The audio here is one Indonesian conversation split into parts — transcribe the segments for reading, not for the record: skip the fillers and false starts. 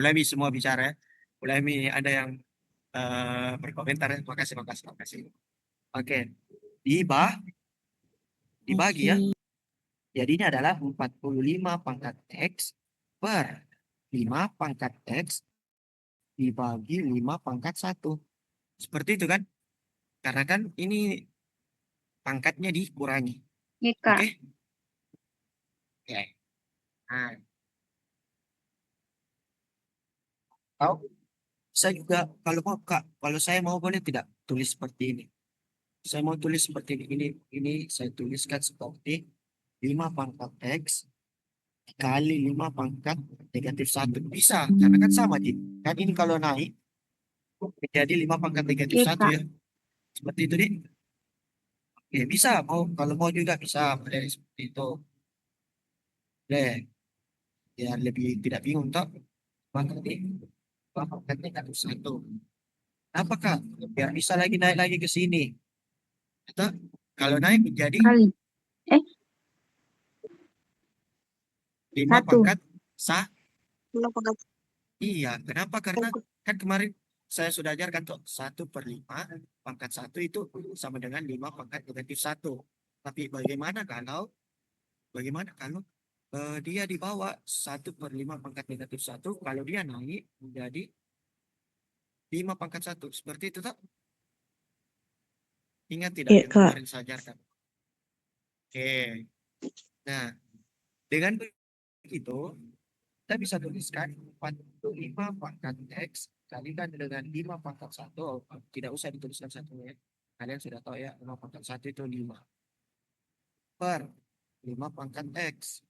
Ulami semua bicara ya. Ulami ada yang berkomentar ya. Makasih, makasih, makasih. Oke. Dibah, dibagi ya. Oke. Jadi ini adalah 45 pangkat X per 5 pangkat X dibagi 5 pangkat 1. Seperti itu kan? Karena kan ini pangkatnya dikurangi. Iya, Kak. Oke? Oke. Nah, tahu? Saya juga kalau mau Kak, kalau saya mau boleh tidak tulis seperti ini. Saya mau tulis seperti ini. Ini saya tuliskan seperti 5 pangkat X kali 5 pangkat negatif 1. Bisa, karena kan sama, Ji. Kan ini kalau naik menjadi 5 pangkat negatif Iya, 1 Kak. ya. Seperti itu, Dik. Ya, bisa. Kalau mau juga bisa. Boleh seperti itu. Boleh. Ya, lebih tidak bingung, toh. Maka ini 5 pangkat negatif 1. Apakah? Biar bisa lagi naik lagi ke sini. Atau kalau naik menjadi Kali. Eh, 5 satu. pangkat sah. Iya, kenapa? Karena kan kemarin saya sudah ajarkan tuh 1/5 pangkat 1 itu sama dengan 5 pangkat negatif 1. Tapi bagaimana kalau dia di bawah 1/5 pangkat negatif 1, kalau dia naik menjadi 5 pangkat 1. Seperti itu tak? Ingat tidak Iya, yang Kak. kemarin saya ajarkan? Oke. Nah, dengan begitu kita bisa tuliskan 45 pangkat X kalikan dengan 5 pangkat 1. Tidak usah dituliskan satunya. Kalian sudah tahu ya, 5 pangkat 1 itu 5 per 5 pangkat X.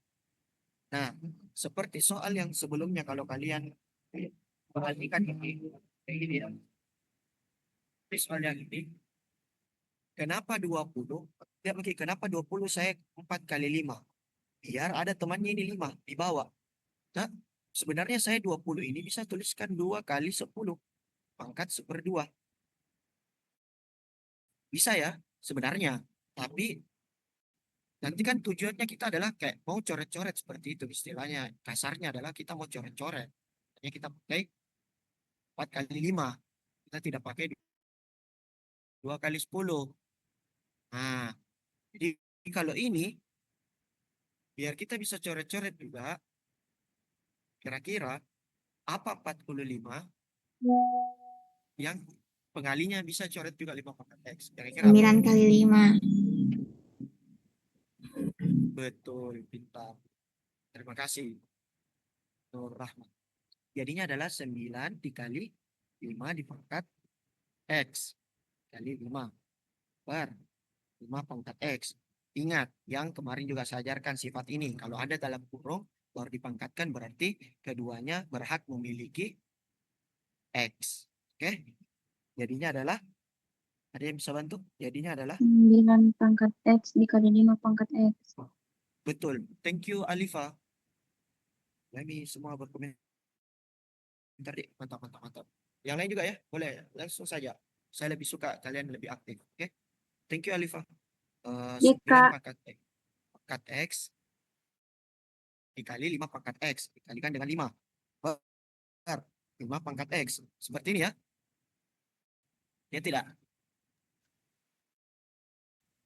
Nah, seperti soal yang sebelumnya kalau kalian perhatikan ini ya. Di soal yang ini, kenapa 20? Ya, oke, kenapa 20 saya 4 kali 5? Biar ada temannya ini 5 di bawah. Nah, sebenarnya saya 20 ini bisa tuliskan 2 kali 10 pangkat 1/2. Bisa ya, sebenarnya. Tapi nanti kan tujuannya kita adalah kayak mau coret-coret seperti itu istilahnya. Kasarnya adalah kita mau coret-coret. Hanya kita pakai 4 kali 5. Kita tidak pakai 2 kali 10. Nah, jadi kalau ini, biar kita bisa coret-coret juga, kira-kira apa 45 yang pengalinya bisa coret juga 5 pangkat X. Kira-kira apa? 9 kali 5. Betul, pintar. Terima kasih, Nur Rahmat. Jadinya adalah 9 dikali 5 dipangkat X kali 5 per 5 pangkat X. Ingat, yang kemarin juga saya ajarkan sifat ini. Kalau ada dalam kurung, baru dipangkatkan berarti keduanya berhak memiliki X. Oke? Jadinya adalah, ada yang bisa bantu? Jadinya adalah, 9 pangkat X dikali 5 pangkat X. betul. Thank you, Alifa. Kami semua berkomentar. Dek. Mantap, mantap, mantap. Yang lain juga ya? Boleh, langsung saja. Saya lebih suka kalian lebih aktif. Oke? Thank you, Alifa. Iya, 9 Kak. pangkat X dikali 5 pangkat X dikalikan dengan 5 per 5 pangkat X. Seperti ini ya. Ya tidak?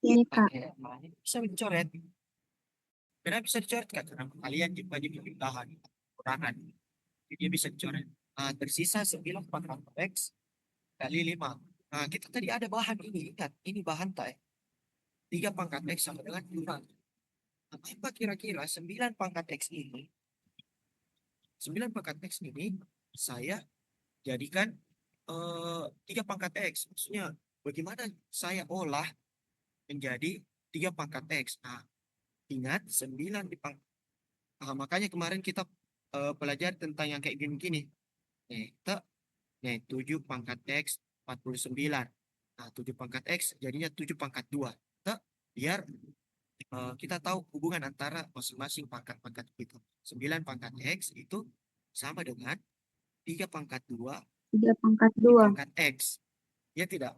Iya, Kak. Oke. Bisa dicoret. Kenapa bisa dicoret? Karena kalian wajib pemerintahan. Kurangan. Jadi dia bisa dicoret. Nah, tersisa 9 pangkat X kali 5. Nah, kita tadi ada bahan ini. Ingat, ini bahan tak. 3 pangkat X sama dengan 5. Nah, apa kira-kira 9 pangkat X ini? 9 pangkat X ini saya jadikan 3 pangkat X. Maksudnya bagaimana saya olah menjadi 3 pangkat X. Nah, ingat 9 makanya kemarin kita pelajari tentang yang kayak gini-gini. Nih, kita, nih 7 pangkat X 49. Nah, 7 pangkat X jadinya 7 pangkat 2. Kita, biar kita tahu hubungan antara masing-masing pangkat-pangkat itu. 9 pangkat X itu sama dengan 3 pangkat 2 3 pangkat di 2. pangkat X. Ya tidak?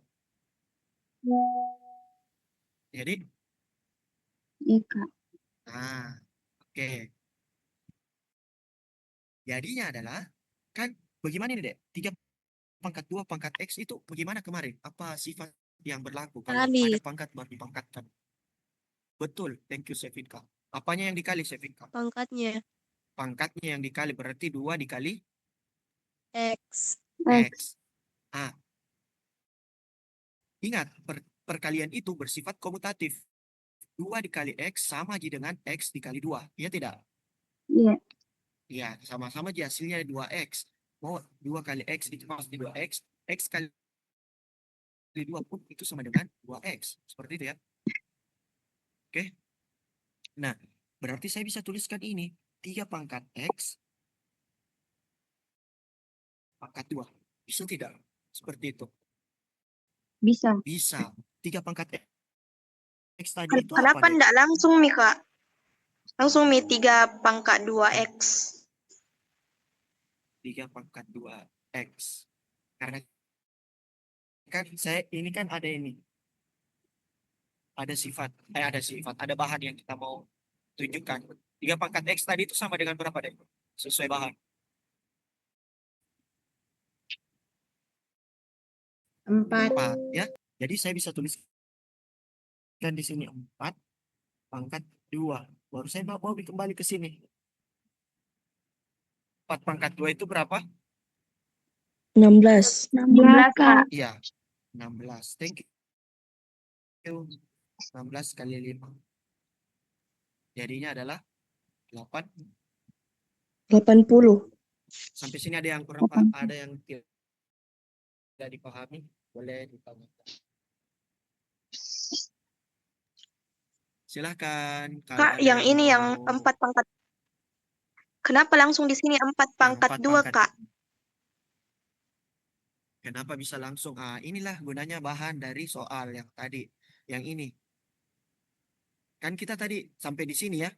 Jadi, Iya, Kak. nah, oke. Jadinya adalah Kan bagaimana ini, Dek? 3 pangkat 2 pangkat X itu bagaimana kemarin? Apa sifat yang berlaku kalau ada Kali pangkat baru dipangkatkan? Betul, thank you Sevinka. Apanya yang dikali Sevinka? pangkatnya Pangkatnya yang dikali berarti 2 dikali X. X. Ah, ingat, perkalian itu bersifat komutatif. 2 dikali X sama aja dengan X dikali 2. Iya tidak? Iya. Iya, sama-sama aja hasilnya 2X. Mau 2 kali X itu pasti 2X. X kali 2 pun itu sama dengan 2X. Seperti itu ya. Oke. Nah, berarti saya bisa tuliskan ini. 3 pangkat X pangkat 2. Bisa tidak? Seperti itu. Bisa. Bisa. 3 pangkat X tadi itu apa, Kenapa Dek? enggak langsung Mi, Kak? Langsung Mi 3 pangkat 2X. 3 pangkat 2X. Karena kan saya ini kan ada ini. Ada bahan yang kita mau tunjukkan. 3 pangkat X tadi itu sama dengan berapa, Dek? Sesuai bahan. 4. 4 ya. Jadi saya bisa tuliskan di sini 4 pangkat 2. Baru saya mau kembali ke sini. 4 pangkat 2 itu berapa? 16. 16, Kak. Iya, 16. Thank you. 16 kali 5. Jadinya adalah 8. 80. Sampai sini ada yang kurang Delapan. ada yang tidak dipahami? Boleh ditanyakan. Silahkan kalau Kak, ada yang yang ini yang mau 4 pangkat. Kenapa langsung di sini 4 yang pangkat 4 2, pangkat. Kak? Kenapa bisa langsung? Inilah gunanya bahan dari soal yang tadi. Yang ini. Kan kita tadi sampai di sini ya.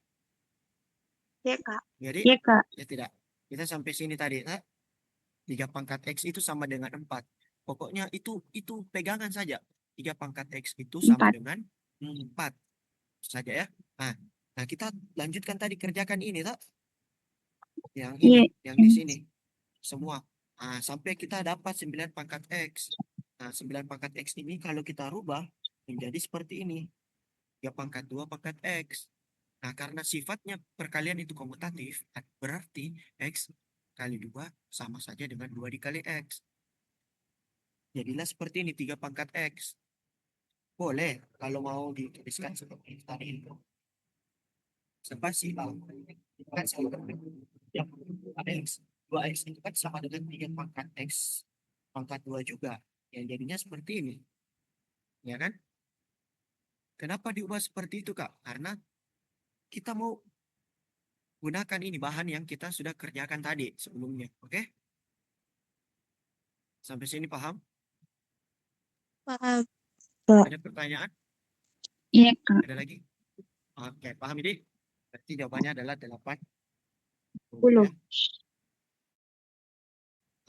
Ya, Kak. Jadi, Iya, Kak. ya tidak. Kita sampai sini tadi. 3 pangkat X itu sama dengan 4. Pokoknya itu pegangan saja. 3 pangkat X itu sama 4. dengan 4 saja ya. Nah, nah kita lanjutkan tadi kerjakan ini tak? Yang ini, Iya. yang di sini. Semua. Sampai kita dapat 9 pangkat X. Nah, 9 pangkat X ini kalau kita rubah menjadi seperti ini. 3 pangkat 2 pangkat X. Nah, karena sifatnya perkalian itu komutatif, berarti X kali 2 sama saja dengan 2 dikali X. Jadilah seperti ini, 3 pangkat X. Boleh, kalau mau dituliskan seperti tadi itu. Spasi kan sama dengan yang ada X. 2X itu kan sama dengan 3 pangkat X pangkat 2 juga. Yang jadinya seperti ini. Ya kan? Kenapa diubah seperti itu, Kak? Karena kita mau gunakan ini bahan yang kita sudah kerjakan tadi sebelumnya. Oke? Sampai sini paham? Paham. Ada pertanyaan? Iya, Kak. Ada lagi? Oke, paham ini? Berarti jawabannya adalah 8. 10. Ya.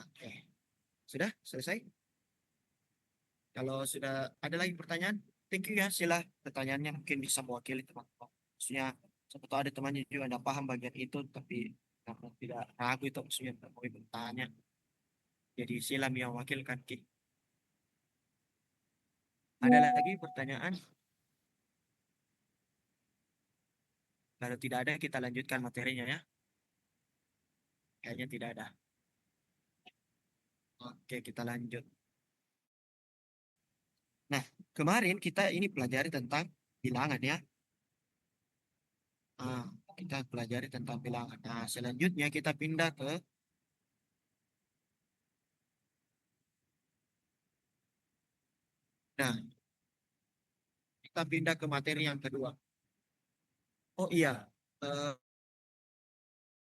Oke. Sudah? Selesai? Kalau sudah ada lagi pertanyaan, thank you ya. Sila pertanyaannya mungkin bisa mewakili teman-teman. Maksudnya, siapa tahu ada temannya juga tidak paham bagian itu, tapi karena tidak ragu itu maksudnya tidak mau bertanya. Jadi sila yang wakilkan Ki. Ada lagi pertanyaan? Kalau tidak ada, kita lanjutkan materinya ya. Kayaknya tidak ada. Oke, kita lanjut. Nah, kemarin kita ini pelajari tentang bilangan ya. Ah, kita pelajari tentang bilangan. Nah, selanjutnya kita pindah ke nah, kita pindah ke materi yang kedua. Oh iya, eh,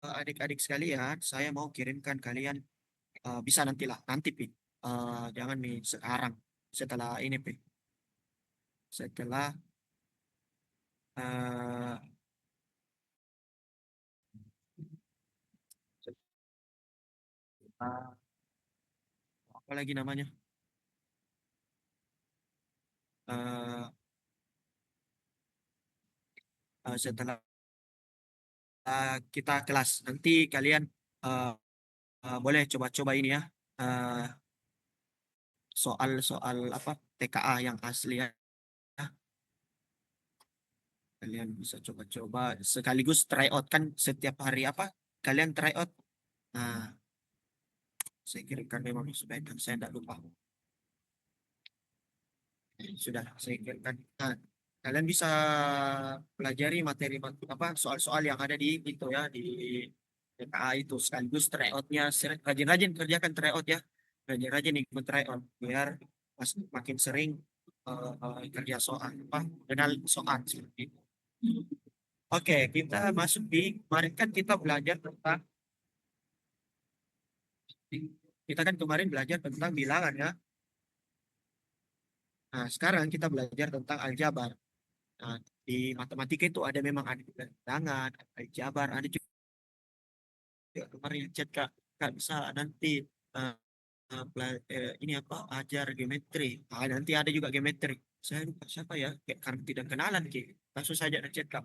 adik-adik sekalian, saya mau kirimkan kalian bisa nantilah, nanti Pi. Jangan nih sekarang setelah ini Pi. Setelah eh, setelah- apa lagi namanya? Eh, setelah kita kelas nanti kalian eh, boleh coba-coba ini ya. eh, Soal-soal apa TKA yang asli ya. Kalian bisa coba-coba sekaligus try out kan setiap hari apa kalian try out. Nah, saya kirimkan memang supaya saya tidak lupa. Sudah saya kirimkan. Nah, kalian bisa pelajari materi apa soal-soal yang ada di itu ya di TKA itu sekaligus tryoutnya rajin-rajin kerjakan tryout ya, rajin-rajin ikut tryout biar makin sering kerja soal apa kenal soal seperti itu. Oke, kita masuk di kemarin kan kita belajar tentang bilangan ya. Nah, sekarang kita belajar tentang aljabar. Nah, di matematika itu ada memang ada bilangan, ada aljabar, ada juga kemarin chat kak, kak bisa nanti eh, ini apa ajar geometri. Ah, nanti ada juga geometri. Saya lupa siapa ya, kayak karena tidak kenalan ki. Langsung saja chat kak,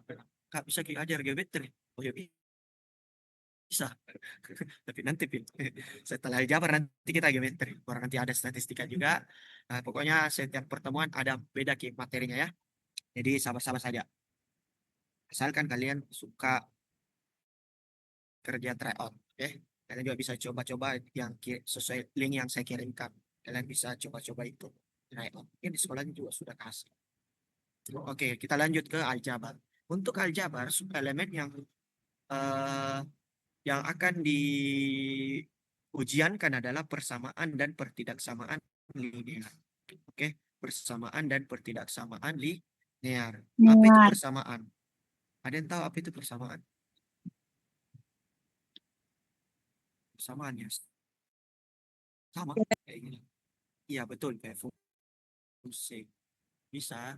kak bisa ki ajar geometri. Oh ya bisa. Tapi nanti Pin, setelah aljabar nanti kita geometri. Orang nanti ada statistika juga. Nah, pokoknya setiap pertemuan ada beda ki materinya ya. Jadi sama-sama saja. Asalkan kalian suka kerja tryout, oke? Kalian juga bisa coba-coba yang sesuai link yang saya kirimkan. Kalian bisa coba-coba itu tryout. Mungkin di sekolahnya juga sudah kasih. Oke, kita lanjut ke aljabar. Untuk aljabar, elemen eh, yang akan diujiankan adalah persamaan dan pertidaksamaan linear. Oke, persamaan dan pertidaksamaan linear. Apa itu Niat. persamaan? Ada yang tahu apa itu persamaan? Persamaan ya, sama kayak gini. Iya betul kayak fungsi bisa.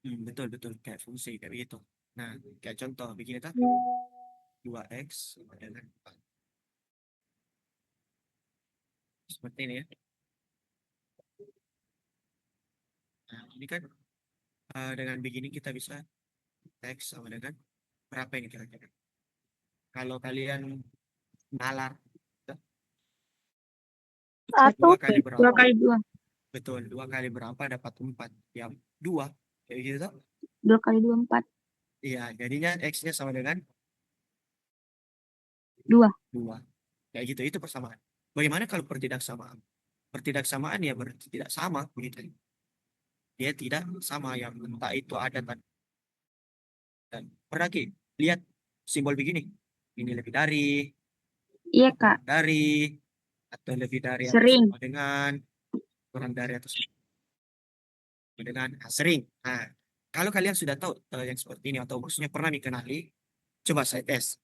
Betul betul kayak fungsi kayak begitu. Nah, kayak contoh begini tak 2x sama dengan 4. Seperti ini ya. Nah, ini kan dengan begini kita bisa x sama dengan berapa ini kira-kira? Kalau kalian nalar Satu. dua kali Dua berapa? kali dua. Betul, dua kali berapa dapat 4? Ya, dua. Kayak gitu tak? Dua kali dua, empat. Iya, jadinya x-nya sama dengan Dua. 2. Kayak gitu, itu persamaan. Bagaimana kalau pertidaksamaan? Pertidaksamaan ya berarti tidak sama begitu. Dia tidak sama yang entah itu ada dan pernah Ki, lihat simbol begini. Ini lebih dari, Iya, Kak. kurang dari, atau lebih dari atau Sering. sama dengan, kurang dari atau sama dengan. Nah, sering. Nah, kalau kalian sudah tahu yang seperti ini atau maksudnya pernah dikenali, coba saya tes.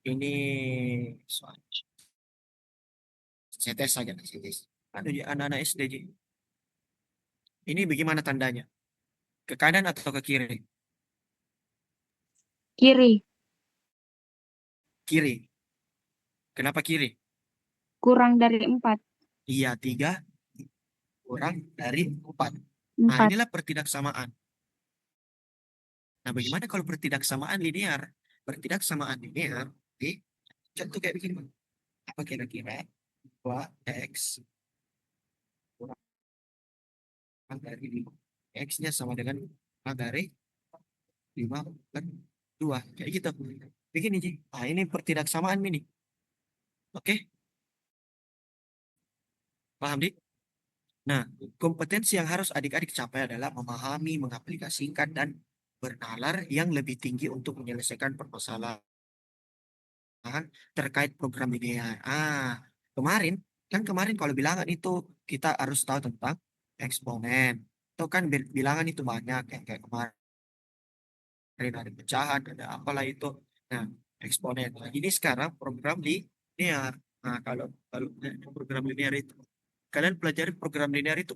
Ini soal. Saya tes saja. Saya tes. Ada di anak-anak SD. Ji. Ini bagaimana tandanya? Ke kanan atau ke kiri? Kiri. Kiri. Kenapa kiri? Kurang dari empat. Iya, 3 kurang dari 4. Nah, Empat. inilah pertidaksamaan. Nah, bagaimana kalau pertidaksamaan linear? Pertidaksamaan linear, oke, contoh kayak begini. Apa kira-kira? 2x kurang dari 5. X-nya sama dengan kurang dari 5 per 2. Kayak gitu. Begini, Ji. Nah, ini pertidaksamaan ini. Oke, paham, Dik? Nah, kompetensi yang harus adik-adik capai adalah memahami, mengaplikasikan, dan bernalar yang lebih tinggi untuk menyelesaikan permasalahan terkait program linear. Kemarin kalau bilangan itu kita harus tahu tentang eksponen. Itu kan bilangan itu banyak yang kayak kemarin ada pecahan, ada apalah itu. Nah, eksponen. Nah, ini sekarang program linear. Nah, kalau kalau program linear itu kalian pelajari program linear itu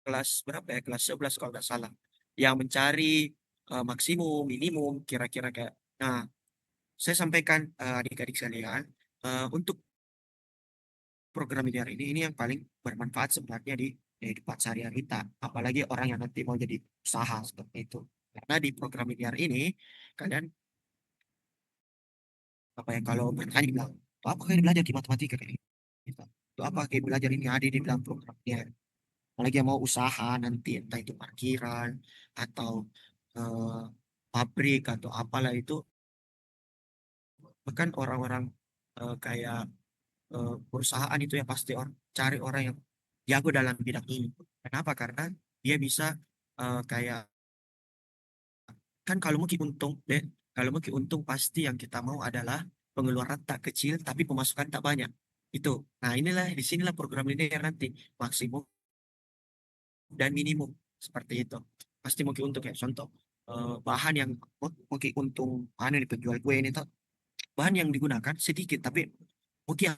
kelas berapa ya? Kelas 11 kalau nggak salah. Yang mencari maksimum, minimum, kira-kira kayak. Nah, saya sampaikan adik-adik sekalian, untuk program linear ini yang paling bermanfaat sebenarnya di kehidupan sehari-hari kita. Apalagi orang yang nanti mau jadi usaha seperti itu. Karena di program linear ini, kalian Apa ya, kalau bertanya bilang, "Tuh apa kayak belajar di matematika kayak gitu? Tuh apa kayak belajar ini ada di dalam programnya?" Apalagi yang mau usaha nanti, entah itu parkiran atau eh, pabrik atau apalah itu, bahkan orang-orang kayak perusahaan itu ya pasti cari orang yang jago dalam bidang ini. Kenapa? Karena dia bisa kayak, kan kalau mungkin untung deh, kalau mungkin untung pasti yang kita mau adalah pengeluaran tak kecil tapi pemasukan tak banyak. Itu. Nah, inilah di sinilah program linear nanti maksimum dan minimum seperti itu. Pasti mungkin untuk ya contoh bahan yang mungkin untung mana di penjual kue ini tuh, bahan yang digunakan sedikit tapi mungkin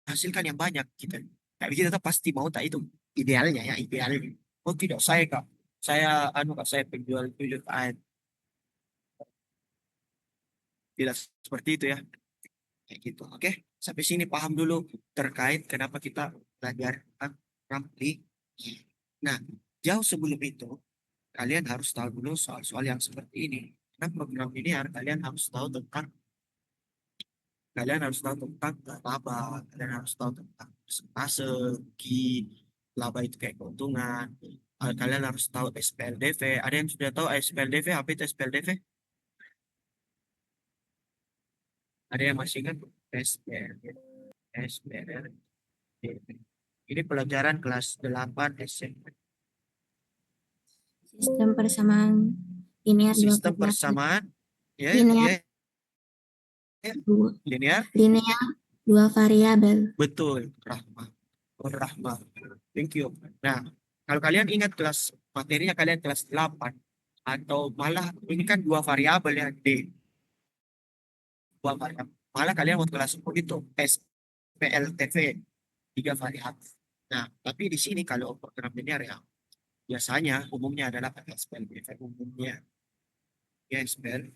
hasilkan yang banyak gitu. Tapi kita tuh pasti mau tak itu idealnya ya idealnya. Oh tidak, saya kak, saya anu kak, saya penjual tuyul air, tidak seperti itu ya, kayak gitu. Oke, sampai sini paham dulu terkait kenapa kita belajar Ramli. Nah, jauh sebelum itu kalian harus tahu dulu soal-soal yang seperti ini. Karena program ini kalian harus tahu tentang, kalian harus tahu tentang laba, kalian harus tahu tentang persentase, Ki, laba itu kayak keuntungan. Kalian harus tahu SPLDV. Ada yang sudah tahu SPLDV? Apa itu SPLDV? Ada yang masih ingat? SPLDV. SPLDV. Ini pelajaran kelas 8 SMP. Sistem persamaan linear dua Sistem variabel. persamaan, ya, Linear ya, ya, dua, linear, linear dua variabel. betul, Rahma. Oh, Rahma. Thank you. Nah, kalau kalian ingat kelas materinya kalian kelas 8 atau malah ini kan dua variabel ya, dua variabel. Malah kalian waktu kelas 10 itu SPLTV, tiga variabel. Nah, tapi di sini kalau program linear ya biasanya umumnya adalah pakai SPLTV umumnya. Ya, SPL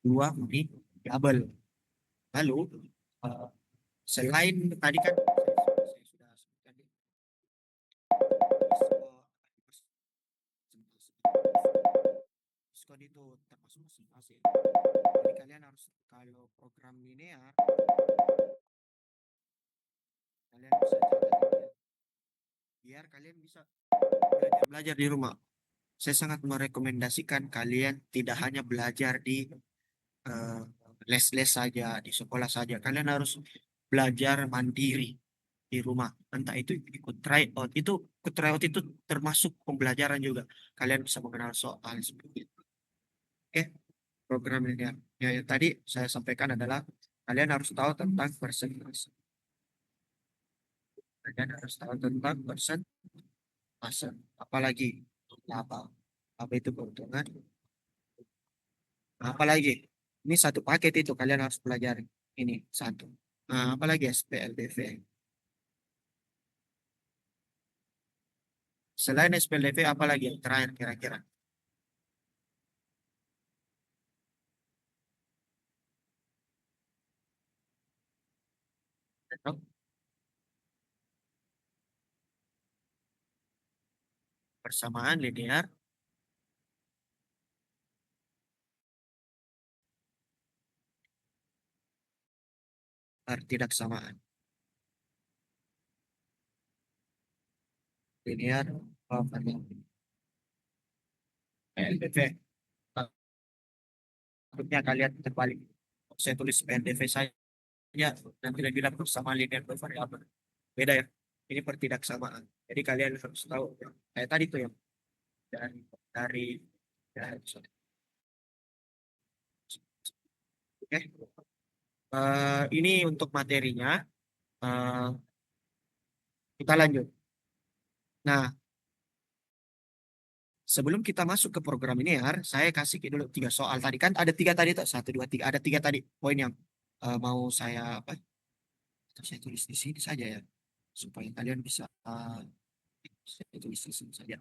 dua variabel. Lalu eh, selain tadi kan saya sudah sebutkan diskon itu termasuk presentasi. Jadi kalian harus, kalau program linear kalian bisa catat ini ya, biar kalian bisa belajar di rumah. Saya sangat merekomendasikan kalian tidak hanya belajar di eh, les-les saja, di sekolah saja. Kalian harus belajar mandiri di rumah. Entah itu ikut tryout. Itu ikut tryout itu termasuk pembelajaran juga. Kalian bisa mengenal soal seperti itu. Oke, program ini ya. Ya, yang tadi saya sampaikan adalah kalian harus tahu tentang persentase. Kalian harus tahu tentang persentase. Apalagi laba. Apa itu keuntungan? Nah, apalagi ini satu paket itu kalian harus pelajari. Ini satu. Nah, apalagi SPLDV. Selain SPLDV, apalagi yang terakhir kira-kira? Persamaan linear, ketidaksamaan. Linear, variabel. LDV. Takutnya kalian terbalik. Saya tulis PNDV saya, nanti dia bilang persamaan linear bervariabel. Beda ya. Ini pertidaksamaan. Jadi kalian harus tahu. Kayak tadi tuh ya. Dari, dari, dari Oke. Ini untuk materinya. Eh, kita lanjut. Nah, sebelum kita masuk ke program linear, saya kasih dulu tiga soal tadi kan ada tiga tadi tuh, satu dua tiga, ada tiga tadi poin yang mau saya apa? Saya tulis di sini saja ya, supaya kalian bisa saya tulis di sini saja.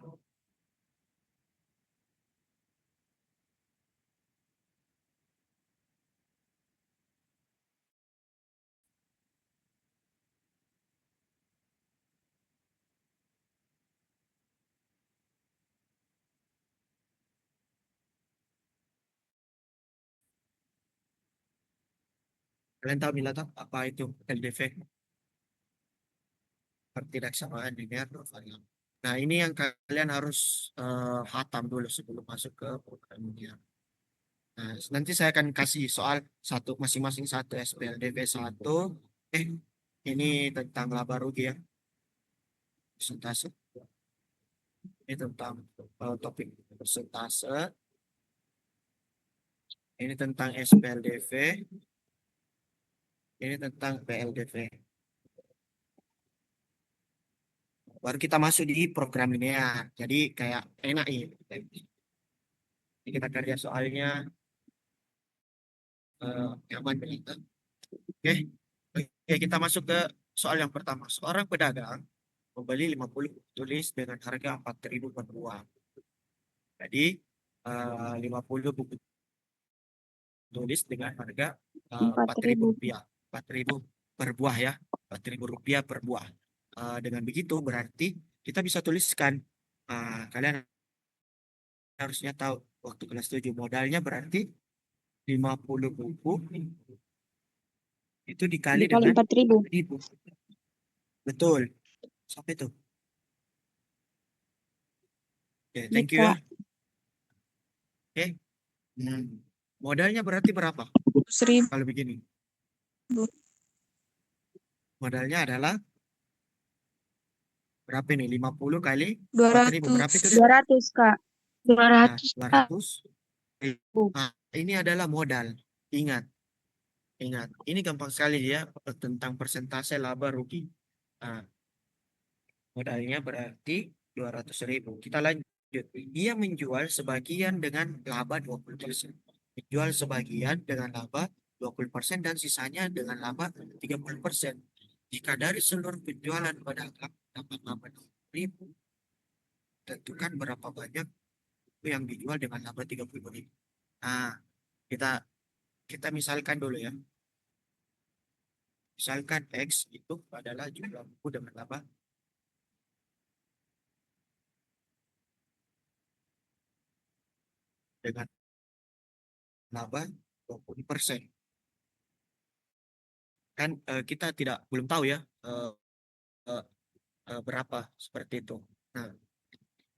Kalian tahu Mila tak apa itu LDV? Ketidaksamaan linear dan variabel. Nah, ini yang kalian harus hatam dulu sebelum masuk ke program linear. Nah, nanti saya akan kasih soal satu masing-masing satu SPLDV satu. Ini tentang laba rugi ya, persentase. Ini tentang topik persentase. Ini tentang SPLDV. Ini tentang PLDV. Baru kita masuk di program ini ya. Jadi kayak enak ini. Ini kita kerja soalnya nyaman begitu. Oke. Oke, kita masuk ke soal yang pertama. Seorang pedagang membeli 50 tulis dengan harga 4.000 per buah. Jadi 50 buku tulis dengan harga 4.000 4.000. rupiah. 4.000 per buah ya. 4.000 rupiah per buah. Dengan begitu berarti kita bisa tuliskan, kalian harusnya tahu waktu kelas 7 modalnya berarti 50 buku itu dikali Dikali dengan 4.000. 1.000. Betul. Sampai tuh. Oke, thank you Jika ya. Oke. Modalnya berarti berapa? 1.000. Kalau begini. Modalnya adalah berapa ini? 50 kali 4.000. Berapa itu deh? 200, Kak. Nah, 200, Kak. 200. Nah, ini adalah modal. Ingat, ingat. Ini gampang sekali ya tentang persentase laba rugi. Nah, modalnya berarti 200.000. Kita lanjut. Dia menjual sebagian dengan laba 20%. Menjual sebagian dengan laba 20% dan sisanya dengan laba 30%. Jika dari seluruh penjualan pedagang dapat laba 20.000, tentukan berapa banyak yang dijual dengan laba 30.000. Nah, kita kita misalkan dulu ya. Misalkan X itu adalah jumlah buku dengan laba dengan laba 20%. Kan kita belum tahu ya eh, berapa seperti itu. Nah,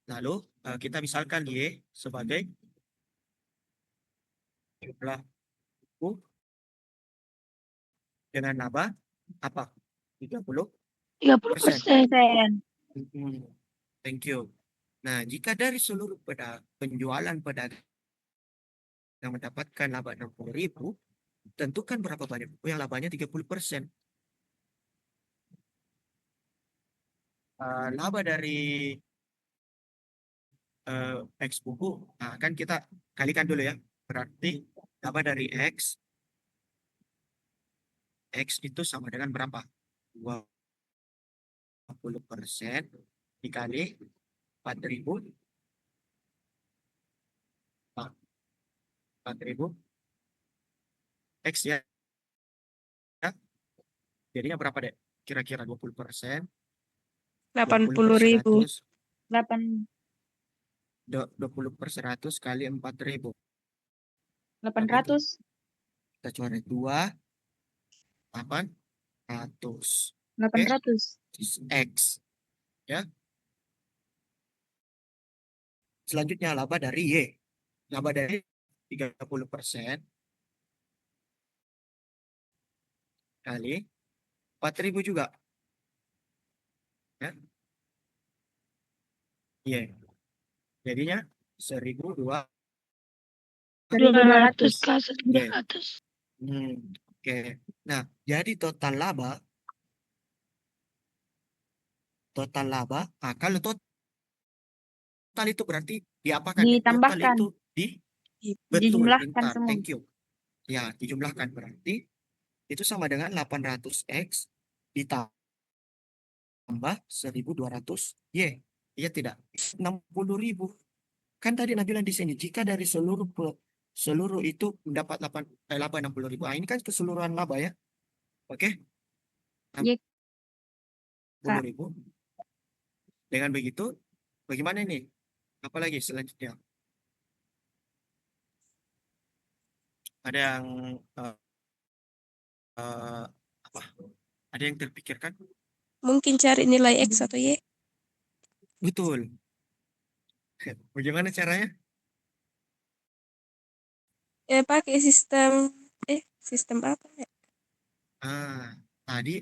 lalu kita misalkan Y sebagai jumlah buku dengan laba apa? 30%. 30%. Thank you. Nah, jika dari seluruh penjualan pedagang yang mendapatkan laba 60.000, tentukan berapa banyak buku yang labanya 30%. Laba dari X buku, nah, kan kita kalikan dulu ya. Berarti laba dari X itu sama dengan berapa? 20% dikali 4.000. 4.000 X ya. Jadinya berapa deh? Kira-kira 20%. 80.000. 8 20 per 100 kali 4.000. Berapa itu? 800. Kita coret 2, 800. Oke? 800. X. Ya. Selanjutnya laba dari Y. Laba dari 30% kali 4.000 juga. Ya. Y. Jadinya 1.200. 1.200, Kak. Y. Oke. Nah, jadi total laba, kalau total itu berarti diapakan ya? Total Ditambahkan. itu betul, Dijumlahkan pintar. semua. Thank you. Ya, dijumlahkan berarti itu sama dengan 800X ditambah 1.200 Y. Iya tidak? 60.000. Kan tadi Nabila di sini, jika dari seluruh itu mendapat laba 60.000. Ini kan keseluruhan laba ya. Oke? Iya, Kak. 60.000. Dengan begitu, bagaimana ini? Apalagi selanjutnya? Ada yang eh, apa? Ada yang terpikirkan? Mungkin cari nilai X atau Y. Betul. Bagaimana caranya? Pakai sistem apa ya? Tadi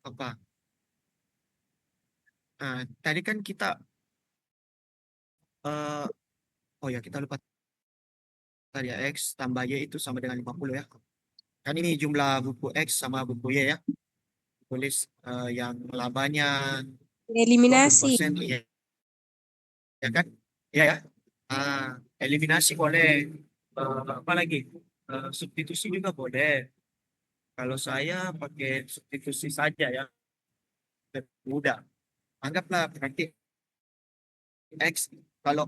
apa? Tadi kan kita eh oh ya kita lupa tadi ya X tambah Y itu sama dengan 50 ya. Kan ini jumlah buku X sama buku Y ya. Tulis yang labanya 20%, Eliminasi. ya, ya kan? Ya ya. Eliminasi boleh. Apa lagi? Substitusi juga boleh. Kalau saya pakai substitusi saja ya. Mudah. Anggaplah berarti X. Kalau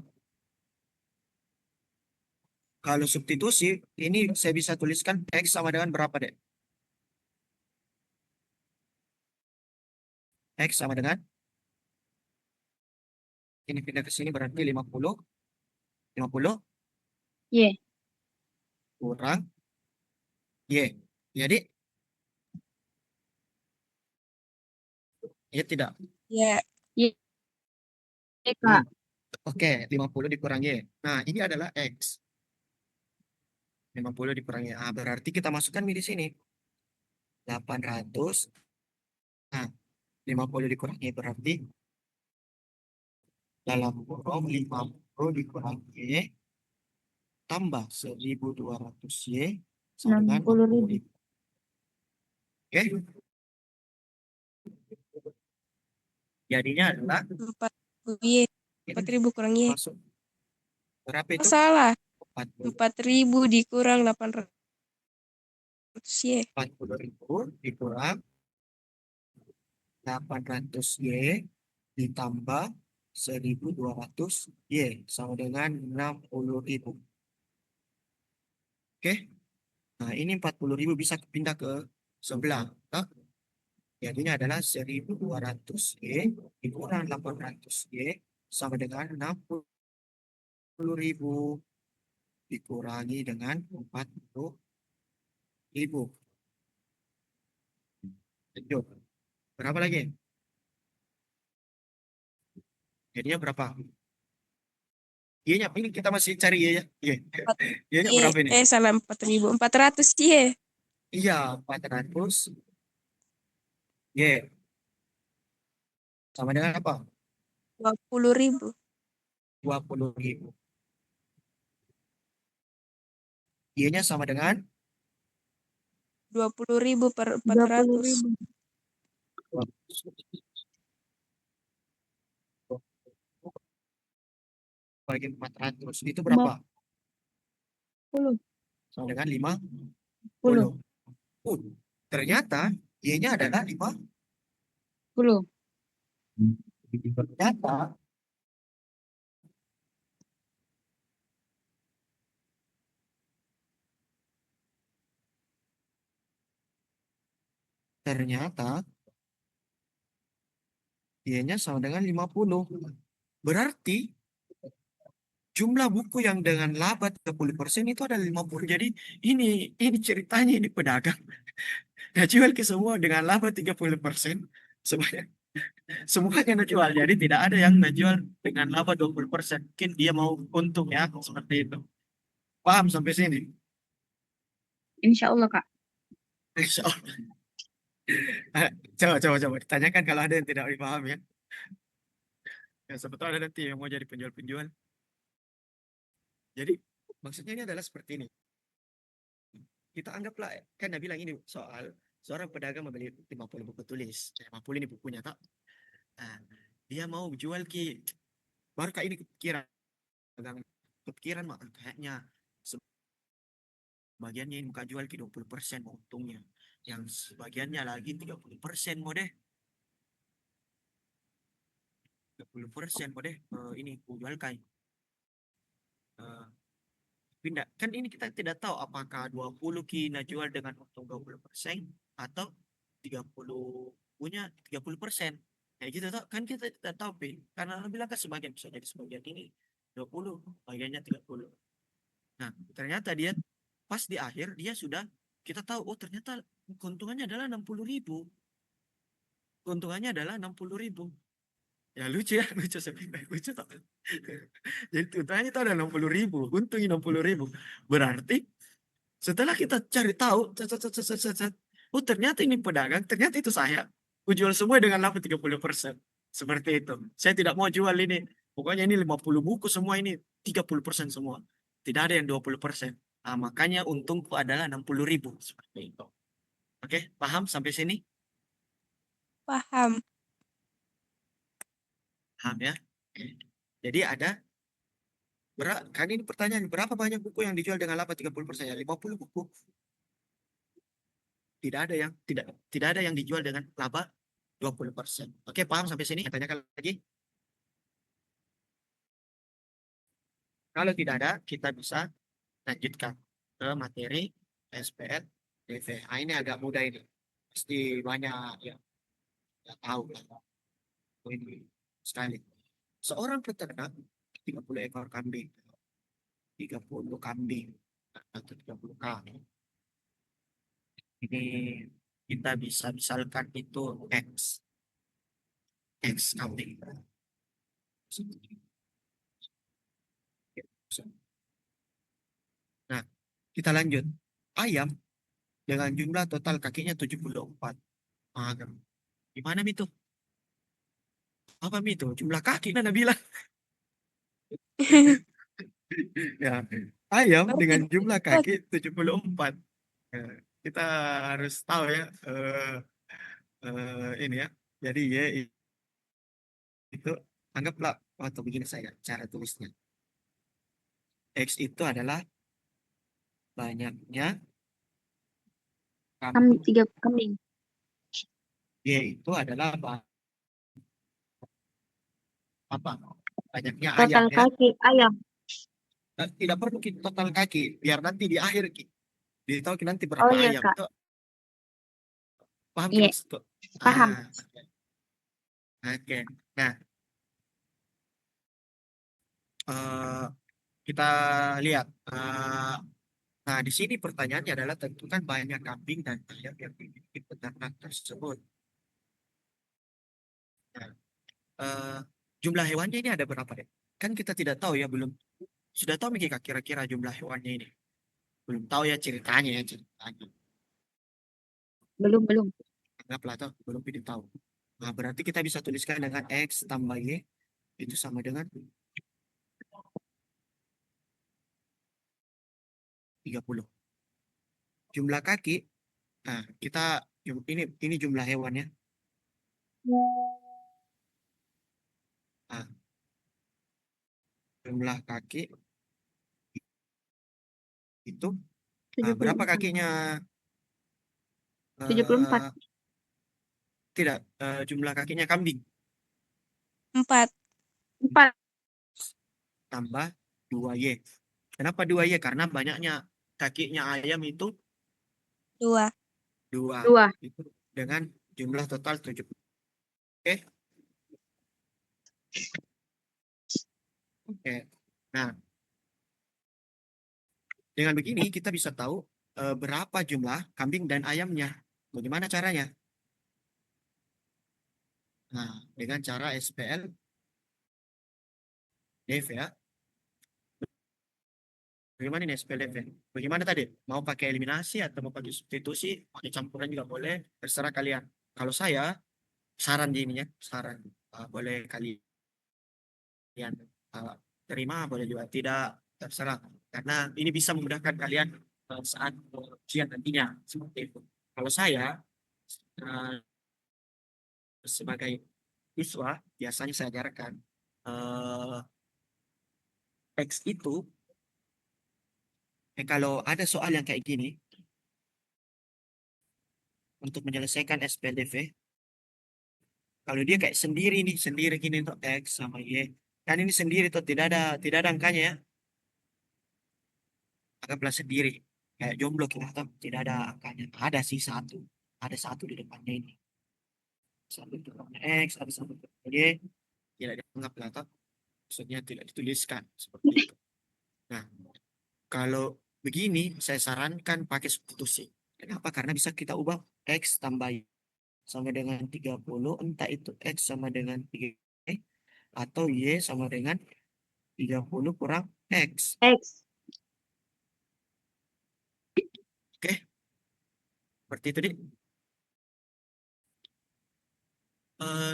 kalau substitusi ini saya bisa tuliskan X sama dengan berapa deh? X sama dengan ini pindah ke sini berarti 50 Y. kurang Y. Jadi ya tidak. Ya, Y, Hmm. Kak. Oke, 50 dikurangi Y. Nah, ini adalah X. 50 dikurangi A. Berarti kita masukkan di sini. 800. Nah, 50 dikurangi berarti dalam kurung 50 dikurangi Y tambah 1200 Y sama dengan 60.000. 60.000. Oke, jadinya adalah 4.000 Y. 4.000 kurang Y. masuk berapa Oh, itu? salah. 40. 4.000 dikurang 800 Y. 40.000 dikurang 800 Y ditambah 1200 Y sama dengan 60.000. Oke. Nah, ini 40.000 bisa pindah ke sebelah. Nah, jadinya adalah 1200 Y dikurang 800 Y sama dengan 60.000 dikurangi dengan 40.000. Lanjut. Berapa lagi? Jadinya berapa? Y-nya ini kita masih cari Y-nya. Y. Y-nya Y. berapa ini? Salah 4.000. 400 Y. Iya, 400 Y. Sama dengan apa? 20.000. 20.000. Y-nya sama dengan 20.000 per 400. 20.000. bagi 400 itu berapa? 50. Sama dengan 50. 10. Ternyata Y-nya adalah 10. Ternyata ternyata Y-nya sama dengan 50. Berarti jumlah buku yang dengan laba 30% itu ada 50. Jadi ini ceritanya ini pedagang. Dia jual ke semua dengan laba 30%. Semuanya, semuanya jual. Jadi tidak ada yang jual dengan laba 20%. Mungkin dia mau untung ya, seperti itu. Paham sampai sini? Insya Allah, Kak. Insya Allah. Coba ditanyakan kalau ada yang tidak dipaham ya. Ya, sebetulnya ada nanti yang mau jadi penjual-penjual. Jadi maksudnya ini adalah seperti ini. Kita anggaplah, kan Nabi bilang ini soal seorang pedagang membeli 50 buku tulis. 50 ini bukunya tak. Nah, dia mau jual ki, baru kayak ini kepikiran. Kepikiran mah kayaknya sebagiannya ini muka jual ki 20% mau untungnya. Yang sebagiannya lagi 30% mau deh. 30% mau deh ini ku jual kain. Pindah. Kan ini kita tidak tahu apakah 20 kita jual dengan untung 20% atau 30 punya 30%. Kayak gitu toh. Kan kita tidak tahu, Pi. Karena orang bilang kan sebagian bisa jadi sebagian ini 20, bagiannya 30. Nah, ternyata dia pas di akhir dia sudah kita tahu oh ternyata keuntungannya adalah 60.000. Keuntungannya adalah 60.000. Ya lucu ya, lucu sebenarnya, lucu tak? Jadi keuntungannya itu ada 60.000, untung 60.000. Berarti setelah kita cari tahu, oh ternyata ini pedagang, ternyata itu saya. Aku jual semua dengan laba 30%. Seperti itu. Saya tidak mau jual ini. Pokoknya ini 50 buku semua ini 30% semua. Tidak ada yang 20%. Nah, makanya untungku adalah 60.000. Seperti itu. Oke, paham sampai sini? Paham. Paham ya? Jadi ada kan ini pertanyaan, berapa banyak buku yang dijual dengan laba 30%? Ya, 50 buku. Tidak ada yang dijual dengan laba 20%. Oke, paham sampai sini? Tanyakan lagi. Kalau tidak ada, kita bisa lanjutkan ke materi SPL DV. Nah, ini agak mudah ini. Pasti banyak yang tidak tahu lah. Ini sekali. Seorang peternak 30 ekor kambing, 30 kambing atau 30 kambing. Ini kita bisa misalkan itu X kambing. Nah, kita lanjut. Ayam dengan jumlah total kakinya 74. Ah, gimana itu? Apa itu? Jumlah kaki Nana bilang. Ya, ayam dengan jumlah kaki 74. Ya, kita harus tahu ya ini ya. Jadi Y itu anggaplah atau begini saya cara tulisnya. X itu adalah banyaknya kambing. 3 kambing. Y itu adalah apa? Banyaknya ayam Total ya. kaki ayam. Tidak perlu kita total kaki, biar nanti di akhir ditahu nanti Oh berapa iya ayam. Kak. Itu paham Iya, maksudku? paham. Ah, oke. Nah, eh, kita lihat. Nah, di sini pertanyaannya adalah tentukan banyak kambing dan ayam yang dimiliki peternak tersebut. Nah, eh, jumlah hewannya ini ada berapa deh? Kan kita tidak tahu ya, belum. Sudah tahu Miki, Kak, kira-kira jumlah hewannya ini? Belum tahu ya ceritanya ya ceritanya. Belum. Anggaplah tahu, belum tidak tahu. Nah, berarti kita bisa tuliskan dengan X tambah Y itu sama dengan 30. Jumlah kaki, nah kita ini jumlah hewannya. Nah, jumlah kaki itu berapa 74. kakinya? 74. Eh, tidak, jumlah kakinya kambing 4. 4. tambah 2Y. Kenapa 2Y? Karena banyaknya kakinya ayam itu 2. 2. 2. Itu dengan jumlah total 70. Oke. Oke. Nah, dengan begini kita bisa tahu berapa jumlah kambing dan ayamnya. Bagaimana caranya? Nah, dengan cara SPL Dev ya. Bagaimana ini SPL Dev? Bagaimana tadi? Mau pakai eliminasi atau mau pakai substitusi? Pakai campuran juga boleh. Terserah kalian. Kalau saya saran di ini ya, saran boleh kalian uh, terima, boleh juga tidak, terserah. Karena ini bisa memudahkan kalian saat ujian nantinya seperti itu. Kalau saya uh, sebagai siswa biasanya saya ajarkan teks itu kalau ada soal yang kayak gini untuk menyelesaikan SPLDV, kalau dia kayak sendiri nih, sendiri gini untuk X sama Y, kan ini sendiri tuh tidak ada angkanya ya, anggaplah sendiri kayak jomblo kita atau tidak ada angkanya, ada satu di depannya ini, satu di depannya X, ada satu di depannya Y, tidak dianggaplah atau maksudnya tidak dituliskan seperti itu. Nah, kalau begini saya sarankan pakai substitusi. Kenapa? Karena bisa kita ubah X tambah Y sama dengan 30, entah itu X sama dengan 3 atau Y sama dengan 30 kurang X. X. Oke, seperti itu, Dik.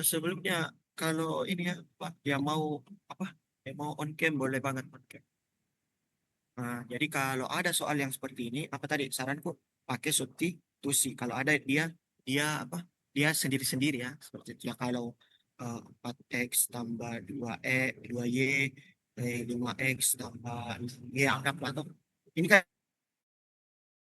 Sebelumnya, kalau ini ya, Pak, yang mau apa? Yang mau on cam boleh banget on cam. Nah, jadi kalau ada soal yang seperti ini, apa tadi saranku pakai substitusi. Kalau ada dia apa? Dia sendiri-sendiri ya. Seperti itu ya. Kalau 4x tambah 2y 5x tambah ya anggaplah tuh. Ini kan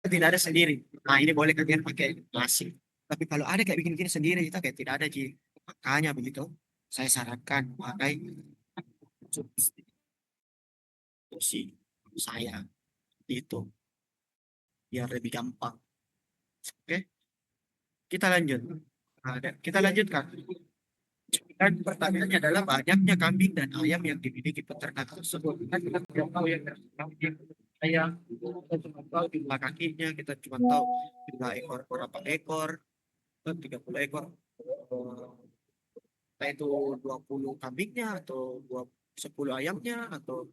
tidak ada sendiri. Nah, ini boleh kalian pakai klasik. Tapi kalau ada kayak bikin-bikin sendiri, kita kayak tidak ada Ji. Makanya begitu. Saya sarankan pakai substitusi saya itu biar lebih gampang. Oke, kita lanjut. Nah, kita lanjutkan. Dan pertanyaannya adalah banyaknya kambing dan ayam yang dimiliki peternak tersebut. Kan kita tidak tahu ya kambing, ayam, kita cuma tahu jumlah kakinya, kita cuma tahu jumlah ekor berapa ekor, 30 ekor. Entah itu 20 kambingnya atau 10 ayamnya atau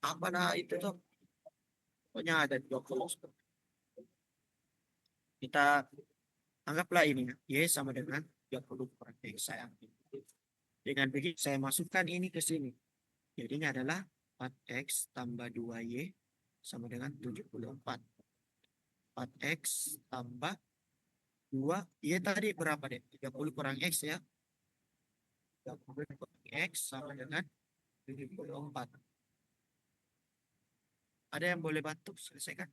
apa lah itu tuh. Pokoknya ada 20. Kita anggaplah ini ya, Y sama dengan 30 kurang X saya ambil. Dengan begitu saya masukkan ini ke sini. Jadi ini adalah 4x tambah 2y sama dengan 74. 4x tambah 2, y tadi berapa deh? 30 kurang x ya. 30 kurang x sama dengan 74. Ada yang boleh bantu selesaikan?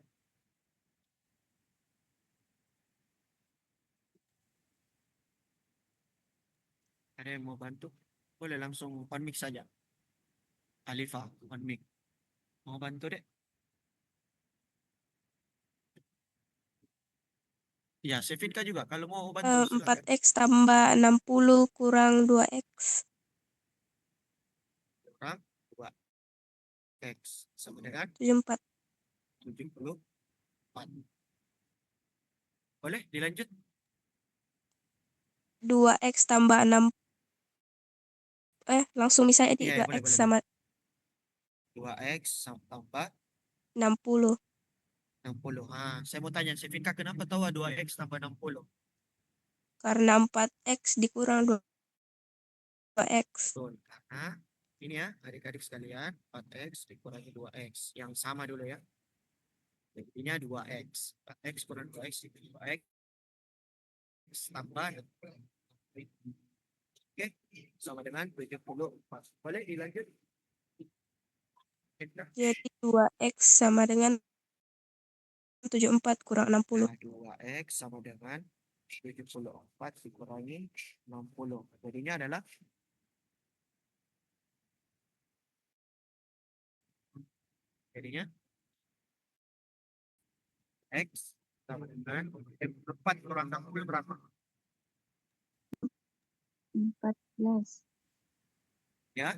Ada yang mau bantu? Boleh langsung on mic saja. Alifa, on mic. Mau bantu deh? Ya, Sevinka juga. Kalau mau bantu, silakan. 4x tambah 60 kurang 2x. Kurang 2x sama dengan 74. 74. Boleh dilanjut? 2x tambah 6. Langsung misalnya di Iya, ya, boleh, 2x boleh, sama boleh. 2x tambah 60. 60. Ah, saya mau tanya, Sevika, kenapa tahu 2x tambah 60? Karena 4x dikurang 2x. Betul, karena ini ya, adik-adik sekalian, 4x dikurangi 2x. Yang sama dulu ya. Jadinya 2x. 4x kurang 2x itu 2x tambah. Oke, sama dengan 74. Boleh dilanjut? Jadi 2x sama dengan 74 kurang 60. Nah, 2x sama dengan 74 dikurangi 60. Jadinya adalah jadinya X sama dengan 4 kurang 60 berapa? 14. Ya,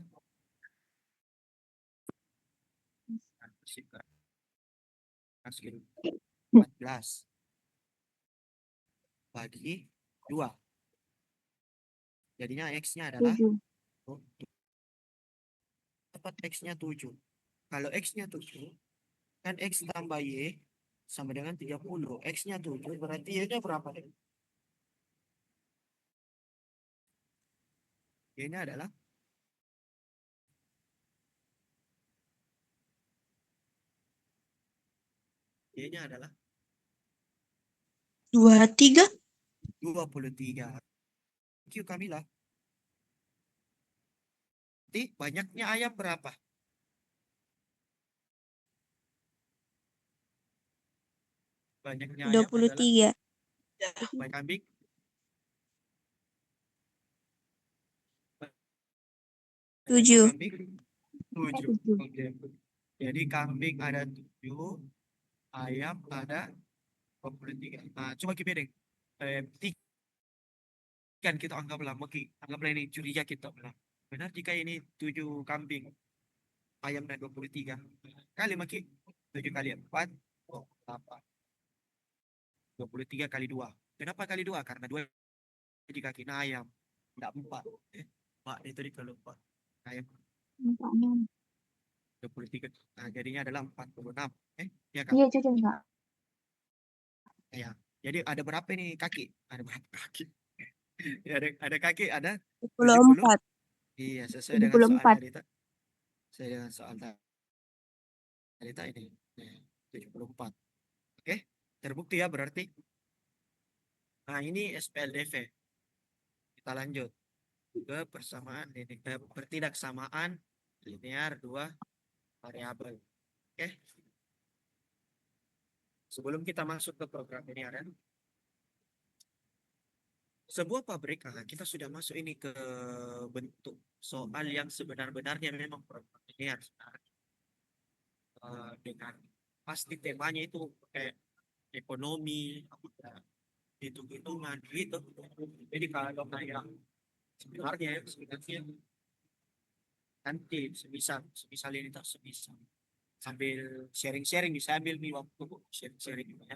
kasih 14 bagi 2. Jadinya X-nya adalah 7. dapat X-nya 7. Kalau X-nya 7, kan X tambah Y sama dengan 30. X-nya 7, berarti Y-nya berapa? Y-nya adalah Y-nya adalah 23. 23. Thank you, Kamila. Nanti banyaknya ayam berapa? Banyaknya ayam adalah 23. banyak kambing. Banyaknya 7. kambing 7. 7. Oke. Jadi kambing ada 7, ayam ada 23. Nah, coba kita deh. Kan kita anggaplah anggaplah ini curiga kita bilang. Benar jika ini 7 kambing, ayam dan 23. Kali maki 7 kali 4, 8. 23 kali 2. Kenapa kali 2? Karena 2 di kaki ayam. Tidak 4. 4 itu di kalau 4. Ayam 46. 23. Nah, jadinya adalah 46. Ya kan? Iya, cocok enggak? Ya. Jadi ada berapa ini kaki? Ada berapa kaki? Ya, ada kaki, ada 70. 74. Iya, sesuai dengan soal 74. tadi. Sesuai dengan soal tadi ini. Ya, 74. Oke, terbukti ya berarti. Nah, ini SPLDV. Kita lanjut ke persamaan ini, pertidaksamaan linear dua variabel. Oke. Sebelum kita masuk ke program linear, ya, sebuah pabrik, kita sudah masuk ini ke bentuk soal yang sebenar-benarnya memang program linear. Dengan pasti temanya itu kayak ekonomi, hitung-hitungan gitu. Jadi kalau kayak sebenarnya nanti semisal ini tak semisal sambil sharing-sharing bisa ambil nih waktu sharing-sharing ya.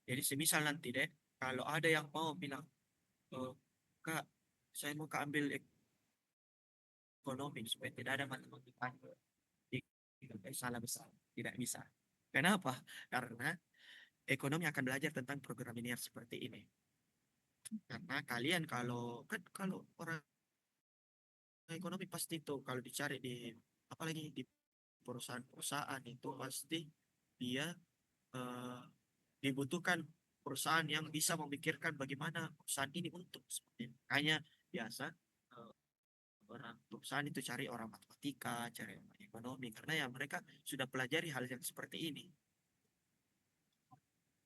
Jadi semisal nanti deh kalau ada yang mau bilang, Kak, saya mau ambil ekonomi supaya tidak ada matematika, tidak salah besar, tidak bisa. Kenapa? Karena ekonomi akan belajar tentang program linear seperti ini. Karena kalian kalau orang ekonomi pasti itu kalau dicari di apalagi di perusahaan-perusahaan itu pasti dia dibutuhkan perusahaan yang bisa memikirkan bagaimana perusahaan ini untuk seperti ini. Makanya biasa orang perusahaan itu cari orang matematika, cari orang ekonomi karena ya mereka sudah pelajari hal yang seperti ini.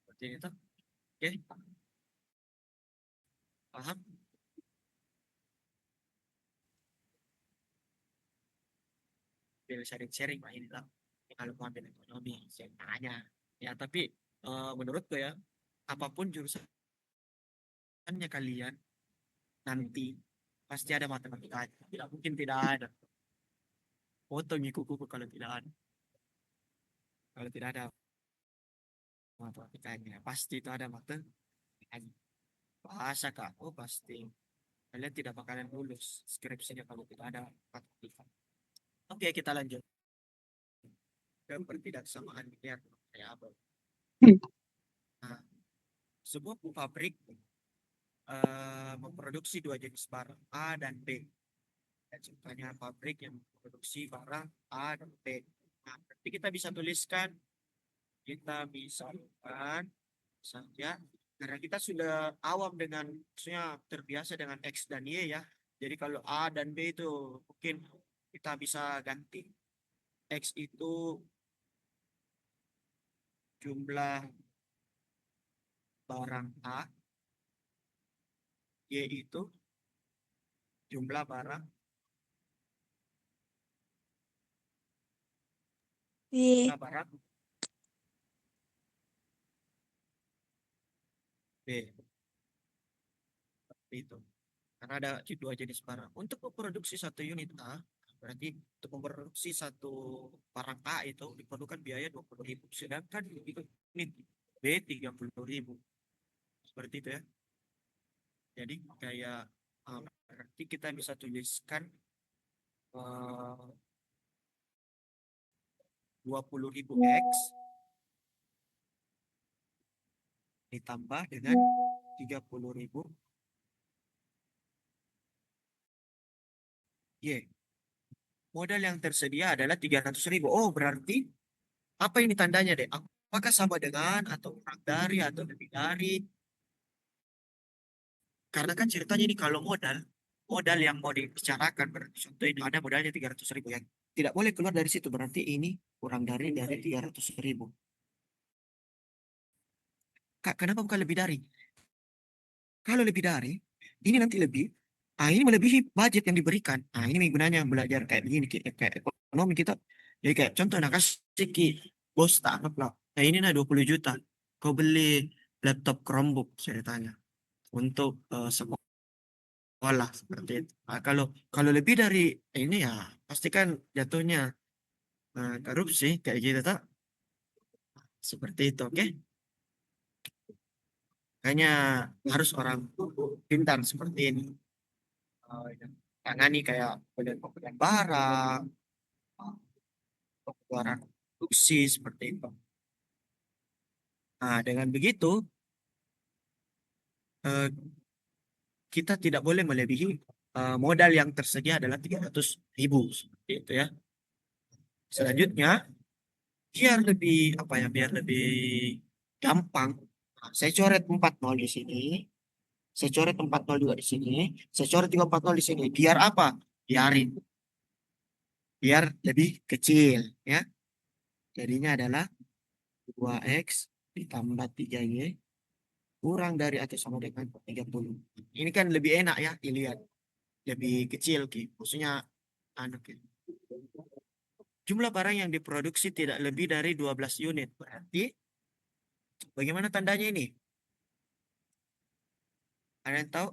Seperti itu. Oke. Paham? Biar sharing-sharing lah inilah kalau mau ambil ekonomi saya tanya ya tapi menurutku ya apapun jurusannya kalian nanti pasti ada matematika, tidak mungkin tidak ada. Potong kuku kalau tidak ada, kalau tidak ada matematikanya pasti itu ada matematika. Bahasa kak, oh pasti kalian tidak bakalan lulus skripsinya kalau tidak ada matematika. Oke, kita lanjut ke pertidaksamaan linear variabel. Nah, sebuah pabrik memproduksi dua jenis barang A dan B. Dan contohnya pabrik yang memproduksi barang A dan B. Nah, nanti kita bisa tuliskan, kita misalkan saja, karena kita sudah awam dengan, maksudnya terbiasa dengan X dan Y ya. Jadi kalau A dan B itu mungkin kita bisa ganti. X itu jumlah barang A, Y itu jumlah barang B. barang B. Seperti itu. Karena ada dua jenis barang. Untuk memproduksi satu unit A, berarti untuk memproduksi satu barang A itu diperlukan biaya 20.000. Sedangkan unit B 30.000. Seperti itu ya. Jadi kayak berarti kita bisa tuliskan 20.000 X ditambah dengan 30.000 Y. Modal yang tersedia adalah 300.000. Oh, berarti apa ini tandanya deh? Apakah sama dengan atau kurang dari atau lebih dari? Karena kan ceritanya ini kalau modal yang mau dibicarakan berarti contoh ini ada modalnya 300.000 yang tidak boleh keluar dari situ berarti ini kurang dari 300.000. Kak, kenapa bukan lebih dari? Kalau lebih dari, ini nanti lebih. Ini melebihi budget yang diberikan. Ini gunanya belajar kayak begini, kayak ekonomi kita. Jadi kayak contoh, nah kasih bos tak anggaplah. Nah ini 20 juta. Kau beli laptop Chromebook ceritanya untuk sekolah seperti itu. Kalau lebih dari ini ya pastikan jatuhnya korupsi kayak gitu tak? Seperti itu, oke? Makanya harus orang pintar seperti ini. Yang tangani kayak pembelian barang, pengeluaran produksi seperti itu. Nah, dengan begitu eh, kita tidak boleh melebihi modal yang tersedia adalah 300.000 seperti itu ya. Selanjutnya, biar lebih apa ya, biar lebih gampang. Nah, saya coret 40 di sini, saya coret 40 juga di sini, saya coret juga 40 di sini. Biar apa? Biarin, biar lebih kecil ya. Jadinya adalah 2x ditambah 3y kurang dari atau sama dengan 30. Ini kan lebih enak ya dilihat, lebih kecil Ki. Maksudnya anu Ki. Jumlah barang yang diproduksi tidak lebih dari 12 unit. Berarti bagaimana tandanya ini? Ada yang tahu?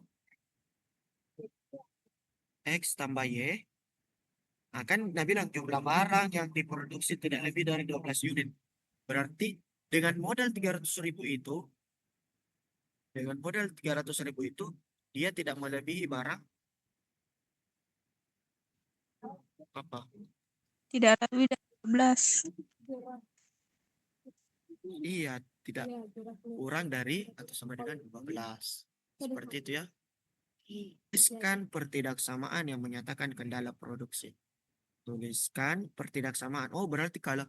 X tambah Y. Nah, kan Nabi bilang jumlah barang yang diproduksi tidak lebih dari 12 unit. Berarti dengan modal 300.000 itu, dengan modal 300.000 itu, dia tidak melebihi barang apa? Tidak lebih dari 12. Iya, tidak kurang dari atau sama dengan 12. Seperti itu ya. Tuliskan pertidaksamaan yang menyatakan kendala produksi. Tuliskan pertidaksamaan. Oh, berarti kalau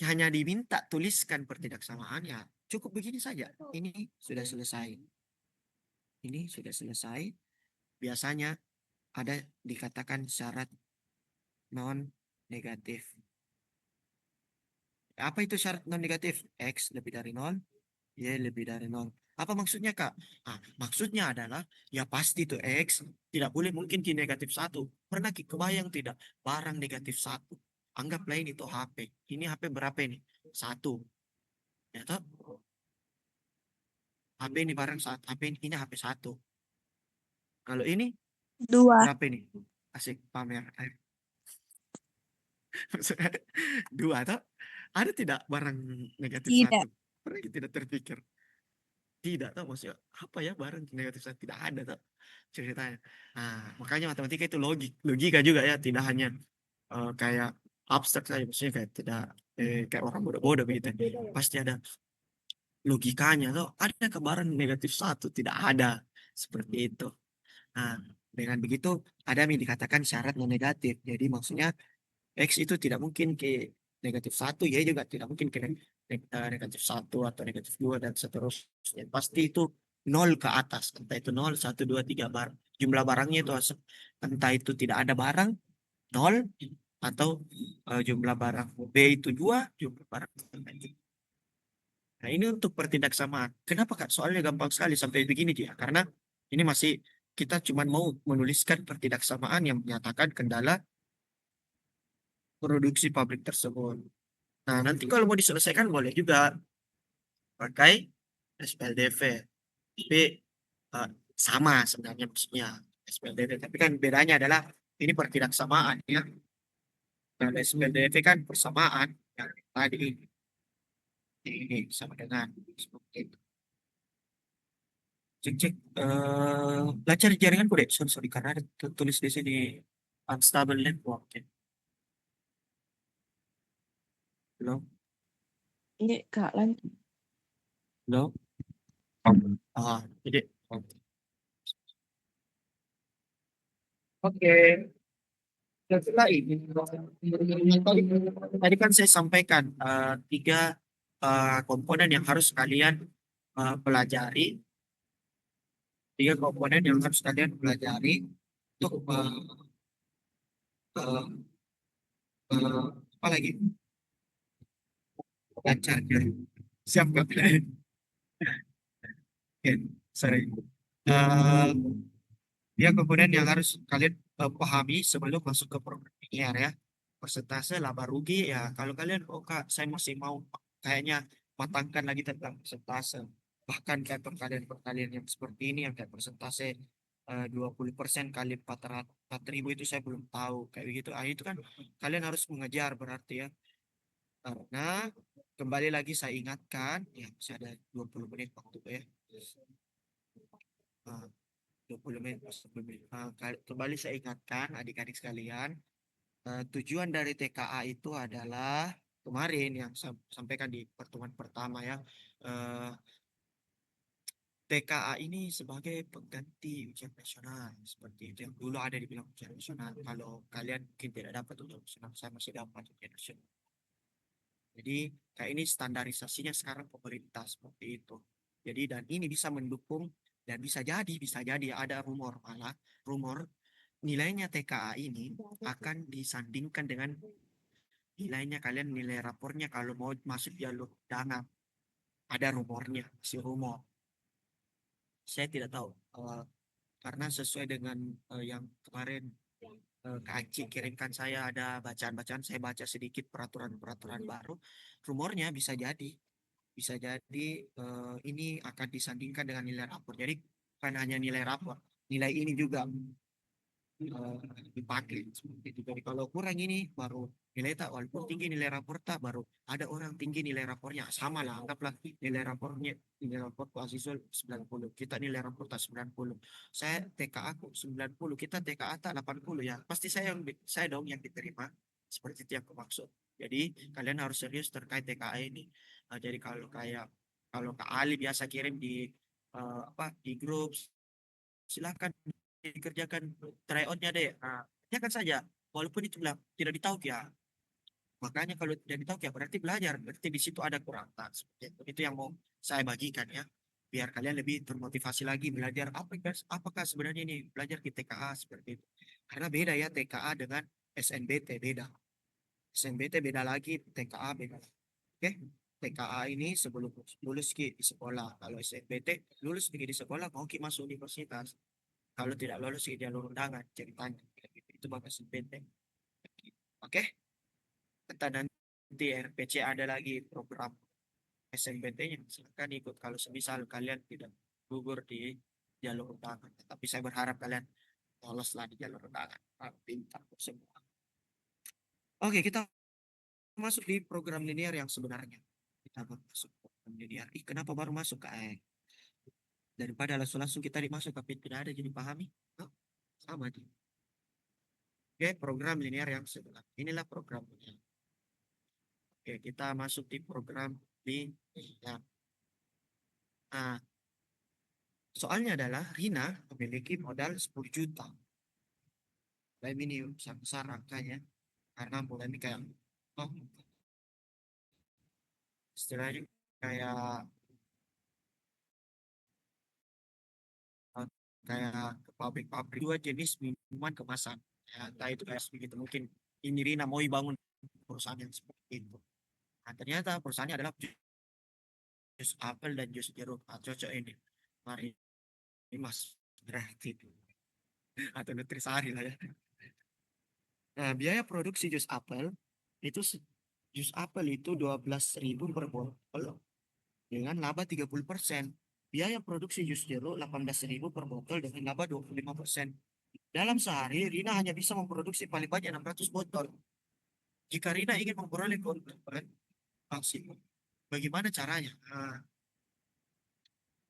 hanya diminta tuliskan pertidaksamaan ya cukup begini saja. Ini sudah selesai. Ini sudah selesai. Biasanya ada dikatakan syarat non negatif. Apa itu syarat non negatif? X lebih dari 0, Y lebih dari 0. Apa maksudnya, Kak? Ah, maksudnya adalah ya pasti tuh X tidak boleh mungkin ki negatif 1. Pernah ki kebayang tidak barang negatif 1? Anggaplah ini tuh HP. Ini HP berapa ini? 1. Ya toh? HP ini barang saat HP ini HP 1. Kalau ini 2. berapa ini? Asik pamer. Ayo. Maksudnya, 2 toh? Ada tidak barang negatif Tidak. 1? Pernah kita tidak terpikir? Tidak tahu maksudnya apa ya barang negatif 1 tidak ada tuh ceritanya. Nah, makanya matematika itu logika juga ya, tidak hanya kayak abstrak saja, maksudnya kayak tidak kayak orang bodoh-bodoh begitu. Pasti ada logikanya tuh. Ada ke barang negatif 1? Tidak ada seperti itu. Nah, dengan begitu ada yang dikatakan syarat non negatif. Jadi maksudnya X itu tidak mungkin ke negatif 1, Y juga tidak mungkin ke negatif 1 atau negatif 2 dan seterusnya. Pasti itu 0 ke atas. Entah itu 0, 1, 2, 3 barang. Jumlah barangnya itu entah itu tidak ada barang, 0, atau jumlah barang B itu 2, jumlah barang itu. Nah, ini untuk pertidaksamaan. Kenapa, Kak? Soalnya gampang sekali sampai begini dia. Karena ini masih kita cuma mau menuliskan pertidaksamaan yang menyatakan kendala produksi pabrik tersebut. Nah, nanti kalau mau diselesaikan boleh juga pakai SPLDV. Tapi sama sebenarnya maksudnya SPLDV. Tapi kan bedanya adalah ini pertidaksamaan ya. Kalau SPLDV kan persamaan yang tadi ini sama dengan seperti itu. Cek cek lancar jaringan kode. Sorry, sorry karena ada tulis di sini unstable network. Ya. Belum, Iya, Kak, lanjut. belum. Jadi oke. Setelah ini, tadi kan saya sampaikan tiga komponen yang harus kalian pelajari, tiga komponen yang harus kalian pelajari untuk uh, apa lagi? Lancarnya. Siap nggak? Oke, sorry. Eh, Dia komponen yang harus kalian pahami sebelum masuk ke program linear ya. Persentase laba rugi ya. Kalau kalian, oh Kak, saya masih mau kayaknya matangkan lagi tentang persentase. Bahkan kayak perkalian-perkalian yang seperti ini yang kayak persentase 20% kali 4.000 itu saya belum tahu kayak begitu. Ah, itu kan kalian harus mengejar berarti ya. Karena kembali lagi saya ingatkan, ya masih ada 20 menit waktu ya. Ah, 20 menit, 10 menit. Kembali saya ingatkan adik-adik sekalian, tujuan dari TKA itu adalah kemarin yang saya sampaikan di pertemuan pertama ya. eh, TKA ini sebagai pengganti ujian nasional seperti itu yang dulu ada dibilang ujian nasional. Kalau kalian mungkin tidak dapat ujian nasional, saya masih dapat ujian nasional. Jadi kayak ini standarisasinya sekarang pemerintah seperti itu. Jadi dan ini bisa mendukung dan bisa jadi ada rumor malah rumor nilainya TKA ini akan disandingkan dengan nilainya kalian nilai rapornya kalau mau masuk jalur undangan. Ada rumornya, si rumor. Saya tidak tahu karena sesuai dengan yang kemarin Kak Aci kirimkan saya ada bacaan-bacaan, saya baca sedikit peraturan-peraturan baru. Rumornya bisa jadi ini akan disandingkan dengan nilai rapor. Jadi bukan hanya nilai rapor, nilai ini juga dipakai seperti itu. Jadi kalau kurang ini baru nilai tak, walaupun tinggi nilai rapor tak, baru ada orang tinggi nilai rapornya sama lah, anggaplah nilai rapornya nilai rapor Pak Azizul 90, kita nilai rapor tak 90, saya TKA aku 90, kita TKA tak 80, ya pasti saya dong yang diterima, seperti itu yang aku maksud. Jadi kalian harus serius terkait TKA ini. Jadi kalau Kak Ali biasa kirim di apa di grup, silakan dikerjakan tryoutnya deh. Kerjakan saja. Walaupun itu bilang tidak ditahu ya. Makanya kalau tidak ditahu ya berarti belajar. Berarti di situ ada kurang. Nah, seperti itu. Itu yang mau saya bagikan ya. Biar kalian lebih termotivasi lagi belajar apakah sebenarnya ini belajar di TKA seperti itu. Karena beda ya TKA dengan SNBT beda. SNBT beda lagi, TKA beda. Oke. TKA ini sebelum lulus ki di sekolah. Kalau SNBT lulus ki di sekolah mau ki masuk universitas. Kalau tidak lolos di jalur undangan ceritanya itu bagus benteng. Oke, kita nanti RPC ada lagi program SNBT-nya, silakan ikut kalau semisal kalian tidak gugur di jalur undangan, tapi saya berharap kalian loloslah di jalur undangan. Pintar semua. Oke, kita masuk di program linear yang sebenarnya. Kita baru masuk program linear. Kenapa baru masuk ke daripada langsung kita dimasuk tapi tidak ada jadi pahami. Oh, sama aja. Oke, program linear yang sebelah. Inilah program linear. Oke, kita masuk di program linear. Nah, soalnya adalah Rina memiliki modal 10 juta. Dan ini besar-besar angkanya. Karena mulai ini kayak, oh, istilahnya kayak eh, kayak ke pabrik-pabrik dua jenis minuman kemasan. Ya, entah itu kayak begitu mungkin ini Rina mau bangun perusahaan yang seperti itu. Nah, ternyata perusahaannya adalah jus apel dan jus jeruk. Nah, cocok ini. Mari ini mas berarti atau nutrisari lah ya. Nah, biaya produksi jus apel itu jus apel itu 12.000 per botol dengan laba 30%. Biaya produksi jus jeruk 18.000 per botol dengan laba 25%. Dalam sehari Rina hanya bisa memproduksi paling banyak 600 botol. Jika Rina ingin memperoleh keuntungan maksimum, bagaimana caranya? Nah,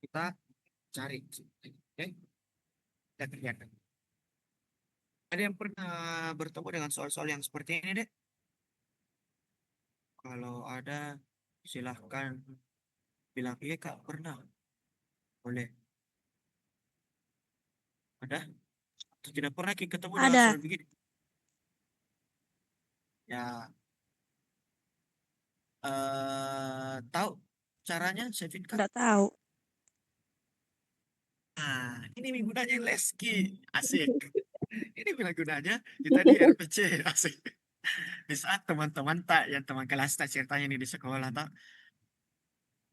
kita cari. Oke, kita kerjakan. Ada yang pernah bertemu dengan soal-soal yang seperti ini, Dek? Kalau ada, silahkan bilang, iya Kak, pernah. Boleh. Ada? Atau tidak pernah kita ketemu dengan Ada. soal begini? Ya, tahu caranya, Sevin Kak? Nggak tahu. Nah, ini gunanya Leski. Asik. Ini gunanya kita di RPC. Asik. Di saat teman-teman tak, yang teman kelas tak ceritanya ini di sekolah tak,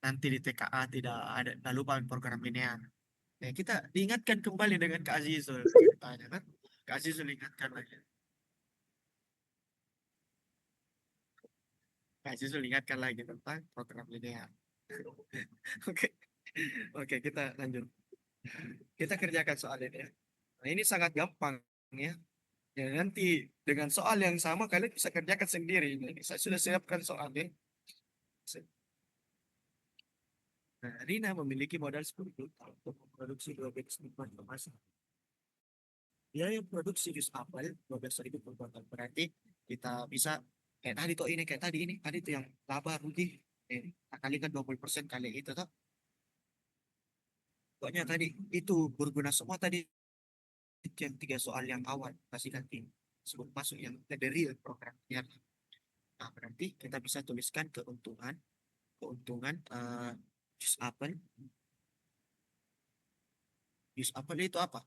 nanti di TKA tidak ada, tak lupa program linear. Ya, kita diingatkan kembali dengan Kak Azizul ceritanya kan. Kak Azizul ingatkan lagi. Kak Azizul ingatkan lagi tentang program linear. Oke, oke kita lanjut. Kita kerjakan soal ini ya. Nah, ini sangat gampang ya. Ya nanti dengan soal yang sama kalian bisa kerjakan sendiri. Ini saya sudah siapkan soalnya. Nah, Rina memiliki modal 10 juta untuk memproduksi 2 batch nikmat kemasan. Biaya produksi jus apel 12.000 per botol. Berarti kita bisa kayak tadi tuh ini, kayak tadi tuh yang laba rugi. Kita kalikan 20% kali itu tuh. Pokoknya tadi itu berguna semua tadi yang 3 soal yang awal kasih ganti sebut masuk yang the real programnya. Nah, berarti kita bisa tuliskan keuntungan jus apel. Jus apel itu apa?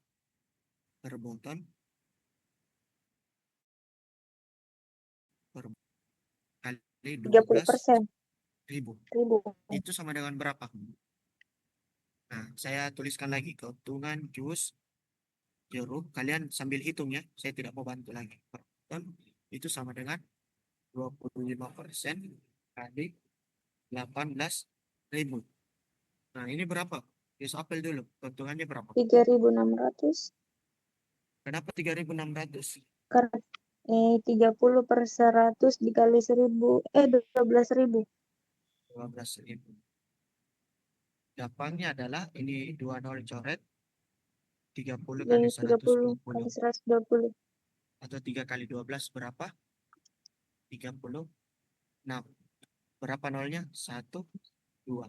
Per botol per kali 30%. 12.000. Ribu. Itu sama dengan berapa? Nah, saya tuliskan lagi keuntungan jus jeruk. Kalian sambil hitung ya. Saya tidak mau bantu lagi. Per botol itu sama dengan 25% kali 18.000. Nah, ini berapa? Jus apel dulu. Keuntungannya berapa? 3.600. Kenapa 3.600? Karena 30 per 100 dikali 1.000. 12.000. 12.000. Gampangnya adalah ini 20 coret 30 kali Jadi 30 kali 120 120. atau 3 kali 12 berapa? 36. Berapa nolnya? 1, 2.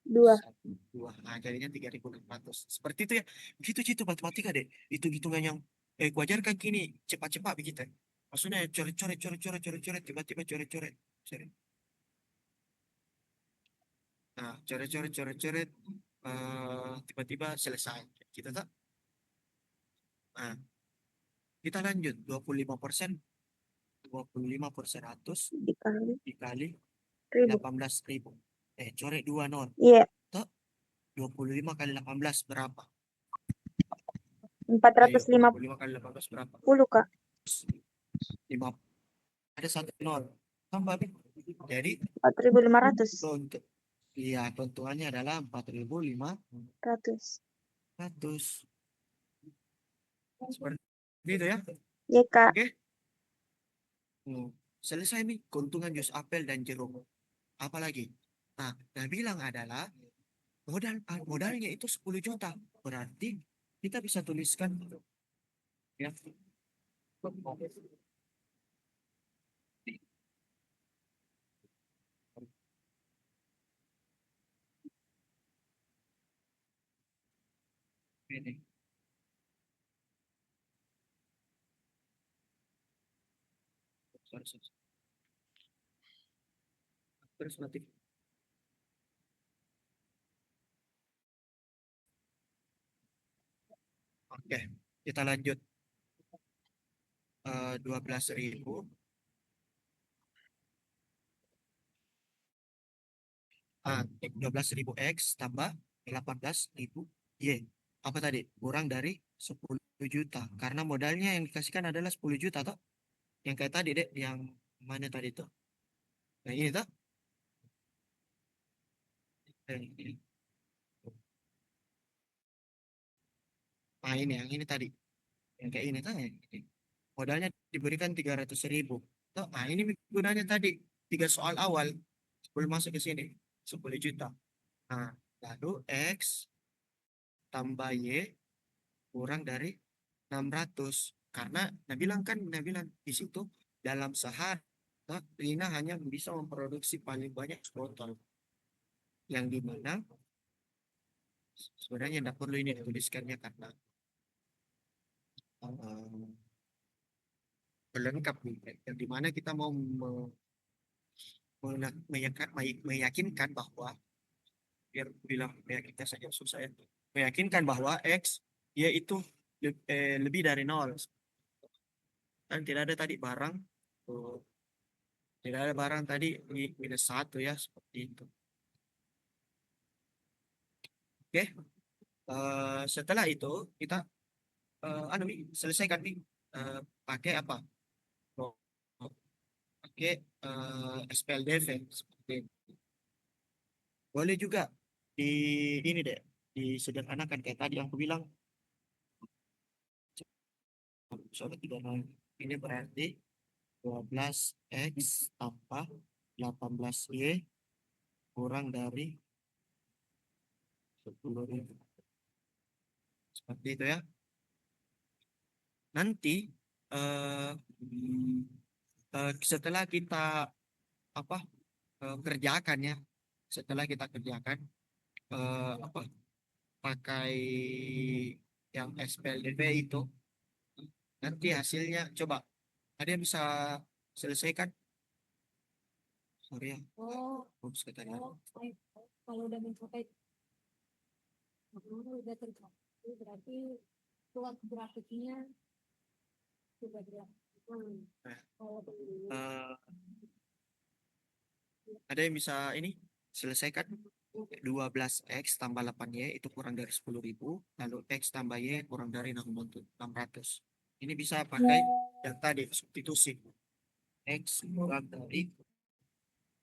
2. 1, 2. Nah, jadinya 3.600. Seperti itu ya. Gitu-gitu matematika deh. Itu hitungan yang kuajarkan kini cepat-cepat begitu. Maksudnya coret-coret, coret-coret, coret-coret, tiba-tiba coret-coret. Coret. Nah, coret-coret, coret-coret. Tiba-tiba selesai. Kita tak? Nah, kita lanjut. 25%. 25 per 100 Dikali dikali 1.000. 18.000. Coret 2 nol. Iya. Tak? 25 kali 18 berapa? Ayo, 450, 25 kali 18 berapa? Kak. 5. Ada 1 nol. Tambah. Jadi, 4.500. untuk iya, keuntungannya adalah 4.500. 100. Seperti itu ya. Ya, Kak. Oke. Selesai nih keuntungan jus apel dan jeruk. Apa lagi? Nah bilang adalah modalnya itu 10 juta. Berarti kita bisa tuliskan ya. Ini. Sorry. Terus nanti. Oke, kita lanjut. 12.000 12.000 X tambah 18.000 Y. Apa tadi? Kurang dari 10 juta. Karena modalnya yang dikasihkan adalah 10 juta toh. Yang kayak tadi deh, yang mana tadi tuh? Nah ini toh. Ini. Nah ini yang ini tadi. Yang kayak ini tuh. Modalnya diberikan 300.000. Toh, nah ini gunanya tadi. 3 soal awal. Sebelum masuk ke sini. 10 juta. Nah, lalu X tambah Y kurang dari 600. Karena Nabilan di situ dalam sehari Rina hanya bisa memproduksi paling banyak botol. Yang dimana sebenarnya tidak perlu ini dituliskannya karena uh, pelengkap nih. Yang dimana kita mau meyakinkan bahwa biar bilang meyakinkan saja susah ya. Meyakinkan bahwa X yaitu lebih dari nol. Dan tidak ada tadi barang. Oh, tidak ada barang tadi minus 1 ya seperti itu. Oke. Setelah itu kita selesaikan nih pakai apa? Oh, pakai SPLDV seperti itu. Boleh juga di ini deh disederhanakan kayak tadi yang aku bilang. Soalnya tidak nol. Ini berarti 12 X tambah 18 Y kurang dari 10.000. Seperti itu ya. Nanti eh, setelah kita apa kerjakan ya, setelah kita kerjakan apa pakai yang SPLDB itu, nanti hasilnya coba ada yang bisa selesaikan? Sorry ya, bagus katanya. Kalau udah mencapai udah tercapai berarti keluar grafiknya sudah dilakukan. Kalau belum Eh, ada yang bisa ini selesaikan? 12x tambah 8y itu kurang dari 10.000, lalu x tambah y kurang dari 600. Ini bisa pakai yang tadi substitusi, x kurang dari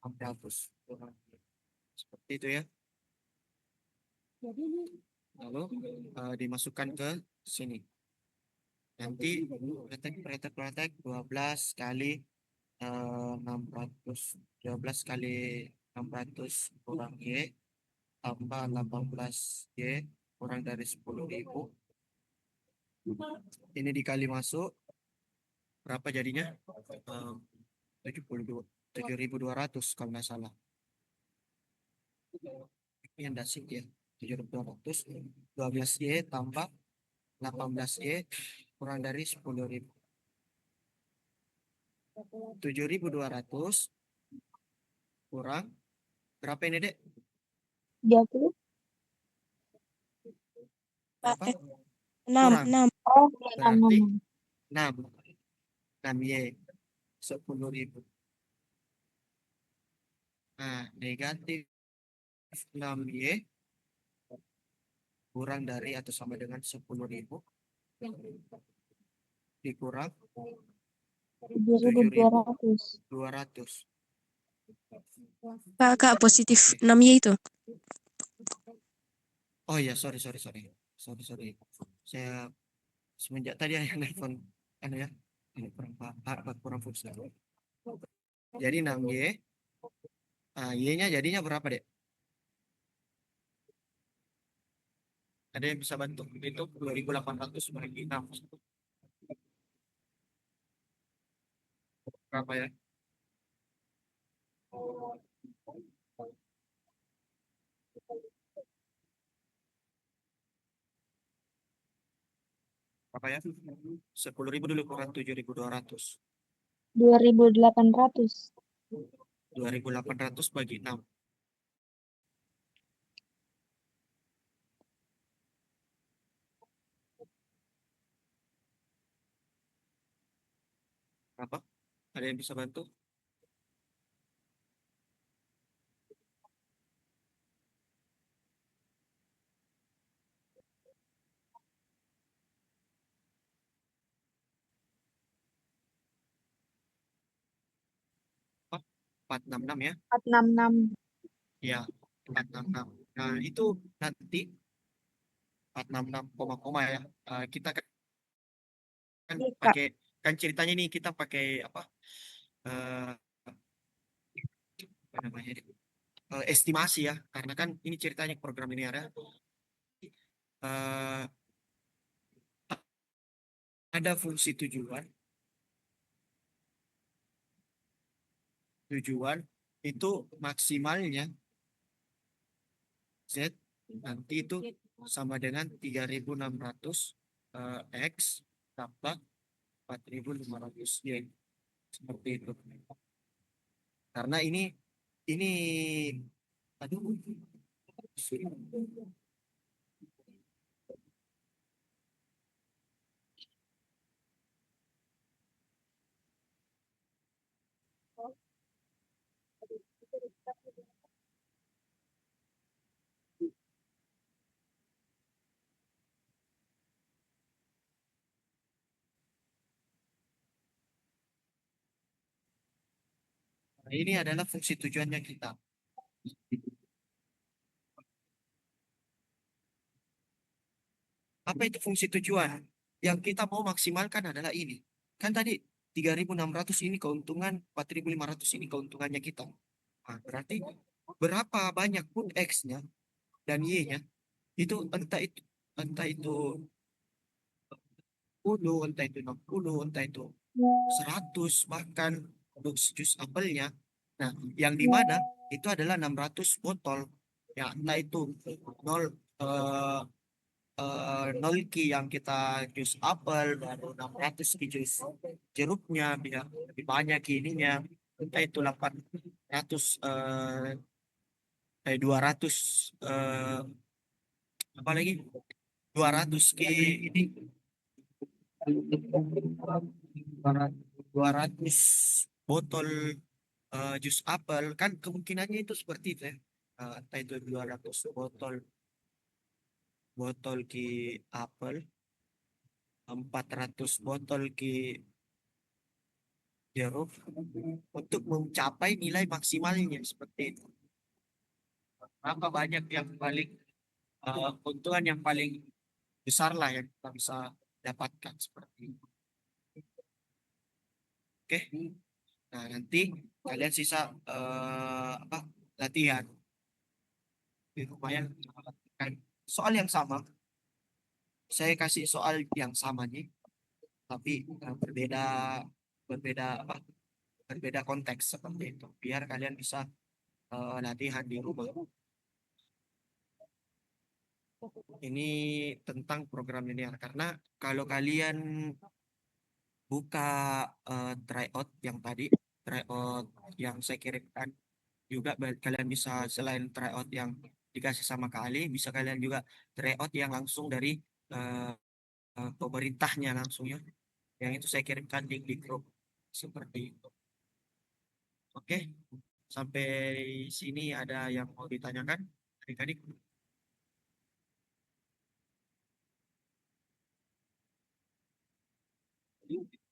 600 kurang. Seperti itu ya. jadi ini Lalu dimasukkan ke sini. Nanti praktek 12 kali 600, 12 kali 600 kurang y tambah 18y kurang dari 10.000. Ini dikali masuk berapa jadinya? 7.200 kalau nggak salah. Ini yang dasik ya. 7.200, 12y tambah 18y kurang dari 10.000. 7.200 kurang berapa ini, Dek? 30. Berapa? Enam, Kurang. 6. Oh, Berarti 6. 6y 10.000. Nah, negatif 6y kurang dari atau sama dengan 10.000 dikurang 7.200. 7.200. Kak, positif Oke. 6Y itu. Oh iya, sorry. Saya semenjak tadi ada nelfon ya. Ini kurang fokus. Jadi 6y, y-nya jadinya berapa, Dek? Ada yang bisa bantu? Itu 2.800 bagi 6. Berapa ya? Berapa ya? 10.000 dulu kurang 7.200. 2.800. 2.800 bagi 6. Apa? Ada yang bisa bantu? Apa? 466 ya? 466. Ya, 466. Nah, itu nanti 466 koma-koma ya. Kita kan Iya, Kak. pakai, kan ceritanya nih kita pakai apa? eh, apa namanya? Estimasi ya. Karena kan ini ceritanya program ini eh, ada fungsi tujuan. Tujuan itu maksimalnya Z nanti itu sama dengan 3.600 X tambah 4.500 Y. Seperti itu. Karena ini aduh, ini adalah fungsi tujuannya kita. Apa itu fungsi tujuan? Yang kita mau maksimalkan adalah ini. Kan tadi 3.600 ini keuntungan, 4.500 ini keuntungannya kita. Nah, berarti berapa banyak pun X-nya dan Y-nya itu entah itu 10, entah itu 60, entah itu 100, bahkan untuk jus apelnya. Nah, yang di mana itu adalah 600 botol. Ya, entah itu 0 ki yang kita jus apel, baru 600 ki jus jeruknya, biar lebih banyak ki ininya. Entah itu 800 200 apa lagi? 200 ki ini 200 botol jus apel kan kemungkinannya itu seperti itu ya. Entah itu 200 botol botol ki apel, 400 botol ki jeruk untuk mencapai nilai maksimalnya seperti itu. Berapa banyak yang paling keuntungan yang paling besar lah yang kita bisa dapatkan seperti itu. Oke. Nah, nanti kalian sisa apa latihan di rumah yang soal yang sama. Saya kasih soal yang sama nih, tapi berbeda berbeda apa? Berbeda konteks seperti itu. Biar kalian bisa latihan di rumah. Ini tentang program linear karena kalau kalian buka tryout yang tadi, tryout yang saya kirimkan juga kalian bisa selain tryout yang dikasih sama kali, bisa kalian juga tryout yang langsung dari eh, pemerintahnya langsung ya. Yang itu saya kirimkan di grup seperti itu. Oke, sampai sini ada yang mau ditanyakan adik-adik?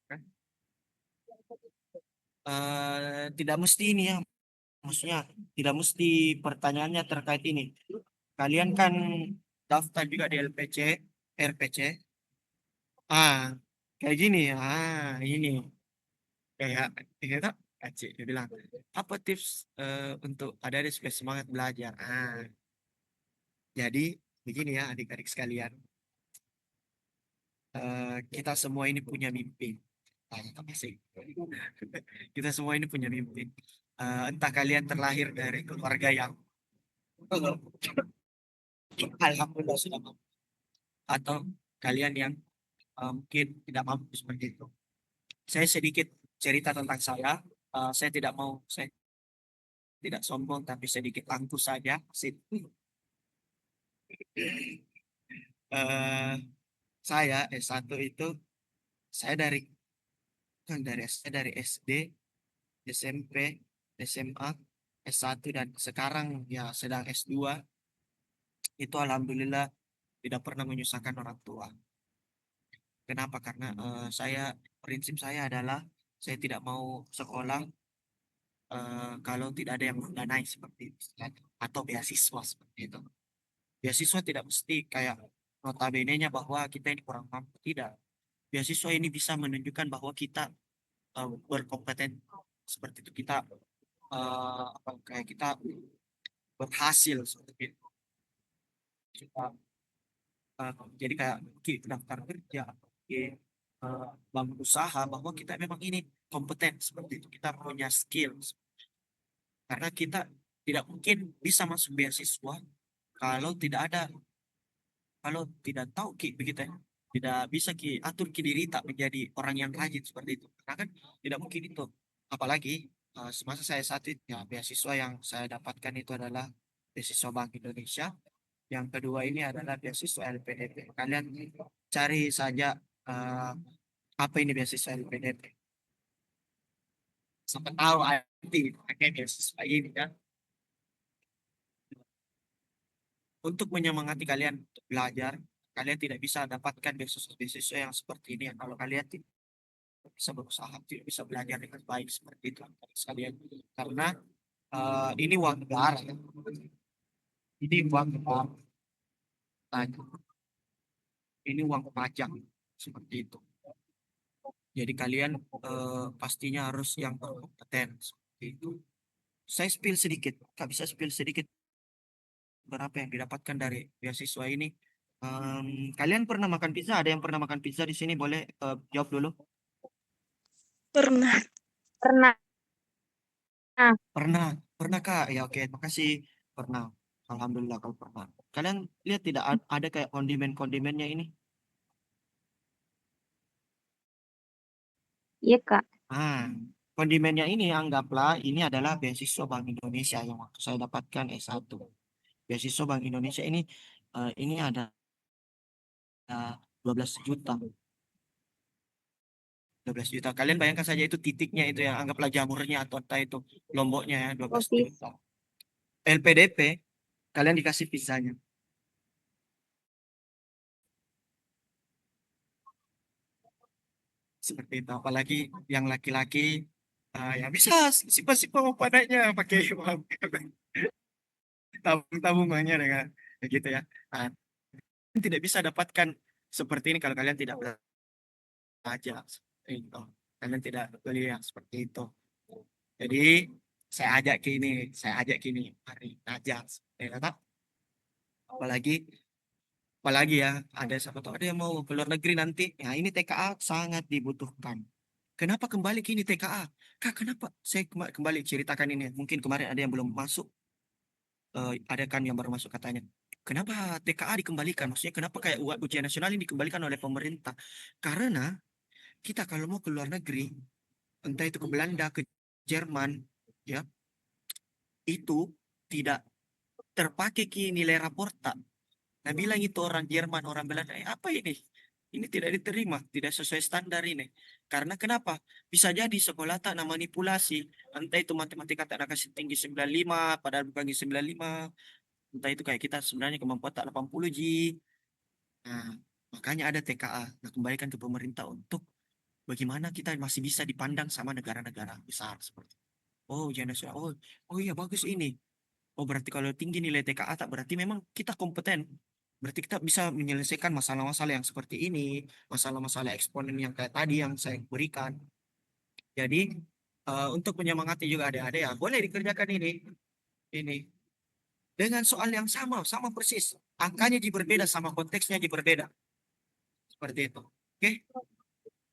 Kan? Tidak mesti ini ya, maksudnya tidak mesti pertanyaannya terkait ini. Kalian kan daftar juga di LPC, RPC. Ah, kayak gini. Ini kayak kita Acik dia bilang apa tips untuk ada supaya semangat belajar. Jadi begini ya adik-adik sekalian. Kita semua ini punya mimpi. Apa sih? Kita semua ini punya mimpi. Entah kalian terlahir dari keluarga yang alhamdulillah sudah mampu, atau kalian yang mungkin tidak mampu seperti itu. Saya sedikit cerita tentang saya. Saya tidak mau, saya tidak sombong, tapi sedikit angku saja. Eh, saya S1 itu, saya dari SD, SMP, SMA, S1 dan sekarang ya sedang S2. Itu alhamdulillah tidak pernah menyusahkan orang tua. Kenapa? Karena prinsip saya adalah saya tidak mau sekolah kalau tidak ada yang mendanai seperti itu kan? Atau beasiswa seperti itu. Beasiswa tidak mesti kayak notabene-nya bahwa kita ini kurang mampu, tidak. Beasiswa ini bisa menunjukkan bahwa kita berkompeten seperti itu, kita kayak kita berhasil seperti itu. Kita, jadi kayak daftar kerja, bangun usaha bahwa kita memang ini kompeten seperti itu, kita punya skill. Karena kita tidak mungkin bisa masuk beasiswa kalau tidak ada, kalau tidak tahu ki begitu ya. Tidak bisa ki atur ki diri tak menjadi orang yang rajin seperti itu. Karena kan tidak mungkin itu. Apalagi semasa saya saat itu ya beasiswa yang saya dapatkan itu adalah beasiswa Bank Indonesia. Yang kedua ini adalah beasiswa LPDP. Kalian cari saja apa ini beasiswa LPDP. Sampai tahu arti pakai beasiswa ini kan. Untuk menyemangati kalian untuk belajar, kalian tidak bisa dapatkan beasiswa-beasiswa yang seperti ini ya. Kalau kalian tidak bisa berusaha, tidak bisa belajar dengan baik seperti itu sekalian. Karena ini uang negara, ya. Ini uang negara. Nah, ini uang pajak seperti itu. Jadi kalian pastinya harus yang berkompeten seperti itu. saya spill sedikit. Kak bisa spill sedikit berapa yang didapatkan dari beasiswa ini? Kalian pernah makan pizza? Ada yang pernah makan pizza di sini? Boleh jawab dulu. Pernah. Pernah. Pernah, pernah Kak. Ya oke, makasih. Pernah. Alhamdulillah kalau pernah. Kalian lihat tidak ada kayak kondimen-kondimennya ini? Iya, Kak. Ah, kondimennya ini anggaplah ini adalah beasiswa Bank Indonesia yang waktu saya dapatkan S1. Beasiswa Bank Indonesia ini ada 12 juta. 12 juta. Kalian bayangkan saja itu titiknya itu yang anggaplah jamurnya atau entah itu lomboknya ya 12 Office. juta. LPDP kalian dikasih pizzanya. Seperti itu. Apalagi yang laki-laki ya bisa simpan-simpan padanya pakai uang tabung-tabungannya dengan begitu ya. Nah, tidak bisa dapatkan seperti ini kalau kalian tidak belajar seperti itu. Kalian tidak beli yang seperti itu. Jadi saya ajak ke ini, mari belajar. Seperti itu, tak? Apalagi apalagi ya ada siapa tahu ada yang mau ke luar negeri nanti. Ya ini TKA sangat dibutuhkan. Kenapa kembali ke ini TKA? Kak, kenapa saya kembali ceritakan ini? Mungkin kemarin ada yang belum masuk, ada kan yang baru masuk katanya. Kenapa TKA dikembalikan? Maksudnya kenapa kayak ujian nasional ini dikembalikan oleh pemerintah? Karena kita kalau mau ke luar negeri, entah itu ke Belanda, ke Jerman, ya itu tidak terpakai ke nilai raporta. Nah bilang itu orang Jerman, orang Belanda, apa ini? Ini tidak diterima, tidak sesuai standar ini. Karena kenapa? Bisa jadi sekolah tak nak manipulasi. Entah itu matematika tak nak kasih tinggi 95, padahal bukan 95. Entah itu kayak kita sebenarnya kemampuan tak 80 Ji. Nah, makanya ada TKA. Nah, kembalikan ke pemerintah untuk bagaimana kita masih bisa dipandang sama negara-negara besar seperti itu. Oh, jangan nasional. Oh iya bagus ini. Oh, berarti kalau tinggi nilai TKA tak berarti memang kita kompeten. Berarti kita bisa menyelesaikan masalah-masalah yang seperti ini, masalah-masalah eksponen yang kayak tadi yang saya berikan. Jadi untuk menyemangati juga adik-adik ya, boleh dikerjakan ini dengan soal yang sama, sama persis. Angkanya jadi berbeda, sama konteksnya jadi berbeda. Seperti itu. Oke,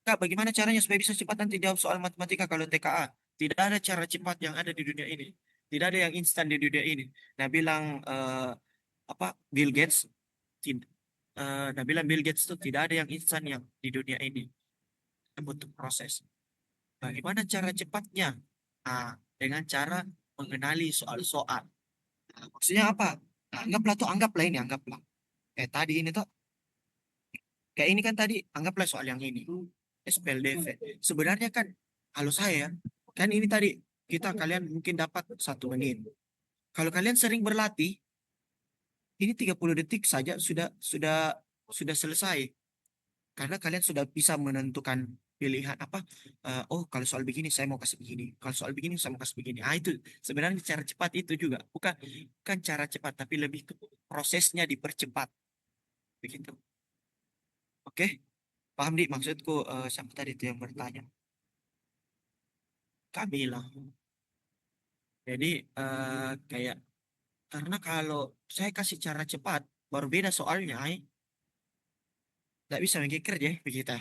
Kak, bagaimana caranya supaya bisa cepat nanti jawab soal matematika kalau TKA? Tidak ada cara cepat yang ada di dunia ini. Tidak ada yang instan di dunia ini. Nah, bilang apa Bill Gates, nah bilang Bill Gates itu tidak ada yang instan yang di dunia ini. Kita butuh proses. Bagaimana cara cepatnya? Nah, dengan cara mengenali soal-soal. Nah, maksudnya apa? Nah, anggaplah ini, anggaplah. Kayak tadi ini tuh, kayak ini kan tadi, anggaplah soal yang ini. SPLDV. Sebenarnya kan, kalau saya, kan ini tadi, kalian mungkin dapat 1 menit. Kalau kalian sering berlatih, ini 30 detik saja sudah selesai. Karena kalian sudah bisa menentukan pilihan apa. Oh, kalau soal begini saya mau kasih begini. Kalau soal begini saya mau kasih begini. Ah, itu sebenarnya cara cepat itu juga. Bukan cara cepat, tapi lebih ke prosesnya dipercepat. Begitu. Oke? Paham, Dik? Maksudku siapa tadi itu yang bertanya? Kamila. Jadi kayak karena kalau saya kasih cara cepat, baru beda soalnya. Tidak bisa mikir ya, begitu.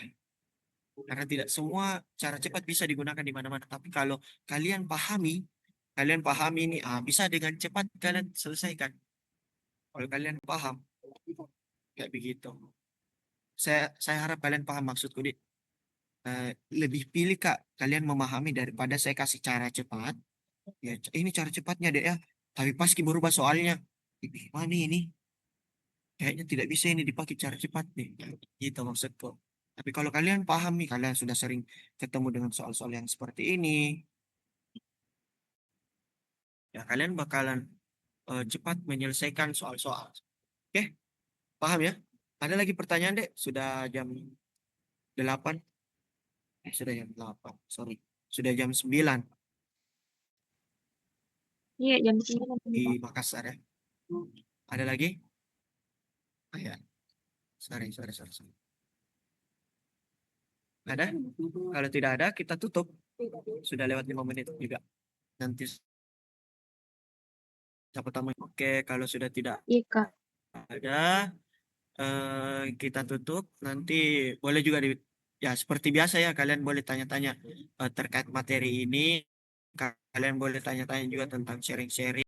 Karena tidak semua cara cepat bisa digunakan di mana-mana. Tapi kalau kalian pahami, kalian pahami ini, bisa dengan cepat kalian selesaikan. Kalau kalian paham, kayak begitu. Saya harap kalian paham maksudku, Dik. Lebih pilih Kak, kalian memahami daripada saya kasih cara cepat. Ya, ini cara cepatnya, Dek ya. Tapi pas berubah soalnya, mana ini? Kayaknya tidak bisa ini dipakai cara cepat nih. Gitu maksudku. Tapi kalau kalian pahami, kalian sudah sering ketemu dengan soal-soal yang seperti ini, ya kalian bakalan cepat menyelesaikan soal-soal. Oke, paham ya? Ada lagi pertanyaan, Dek? Sudah jam 8. Sudah jam 8. Sorry. Sudah jam 9 Iya, jam 9, di Pak. Makassar ya. Ada lagi? Ya. Sorry, sorry, sorry, sorry. Ada? Kalau tidak ada, kita tutup. Sudah lewat 5 menit juga. Nanti Siapa tahu oke, kalau sudah tidak Iya, Kak. ada, kita tutup. Nanti boleh juga ya seperti biasa ya, kalian boleh tanya-tanya terkait materi ini. Kalian boleh tanya-tanya juga tentang sharing-sharing.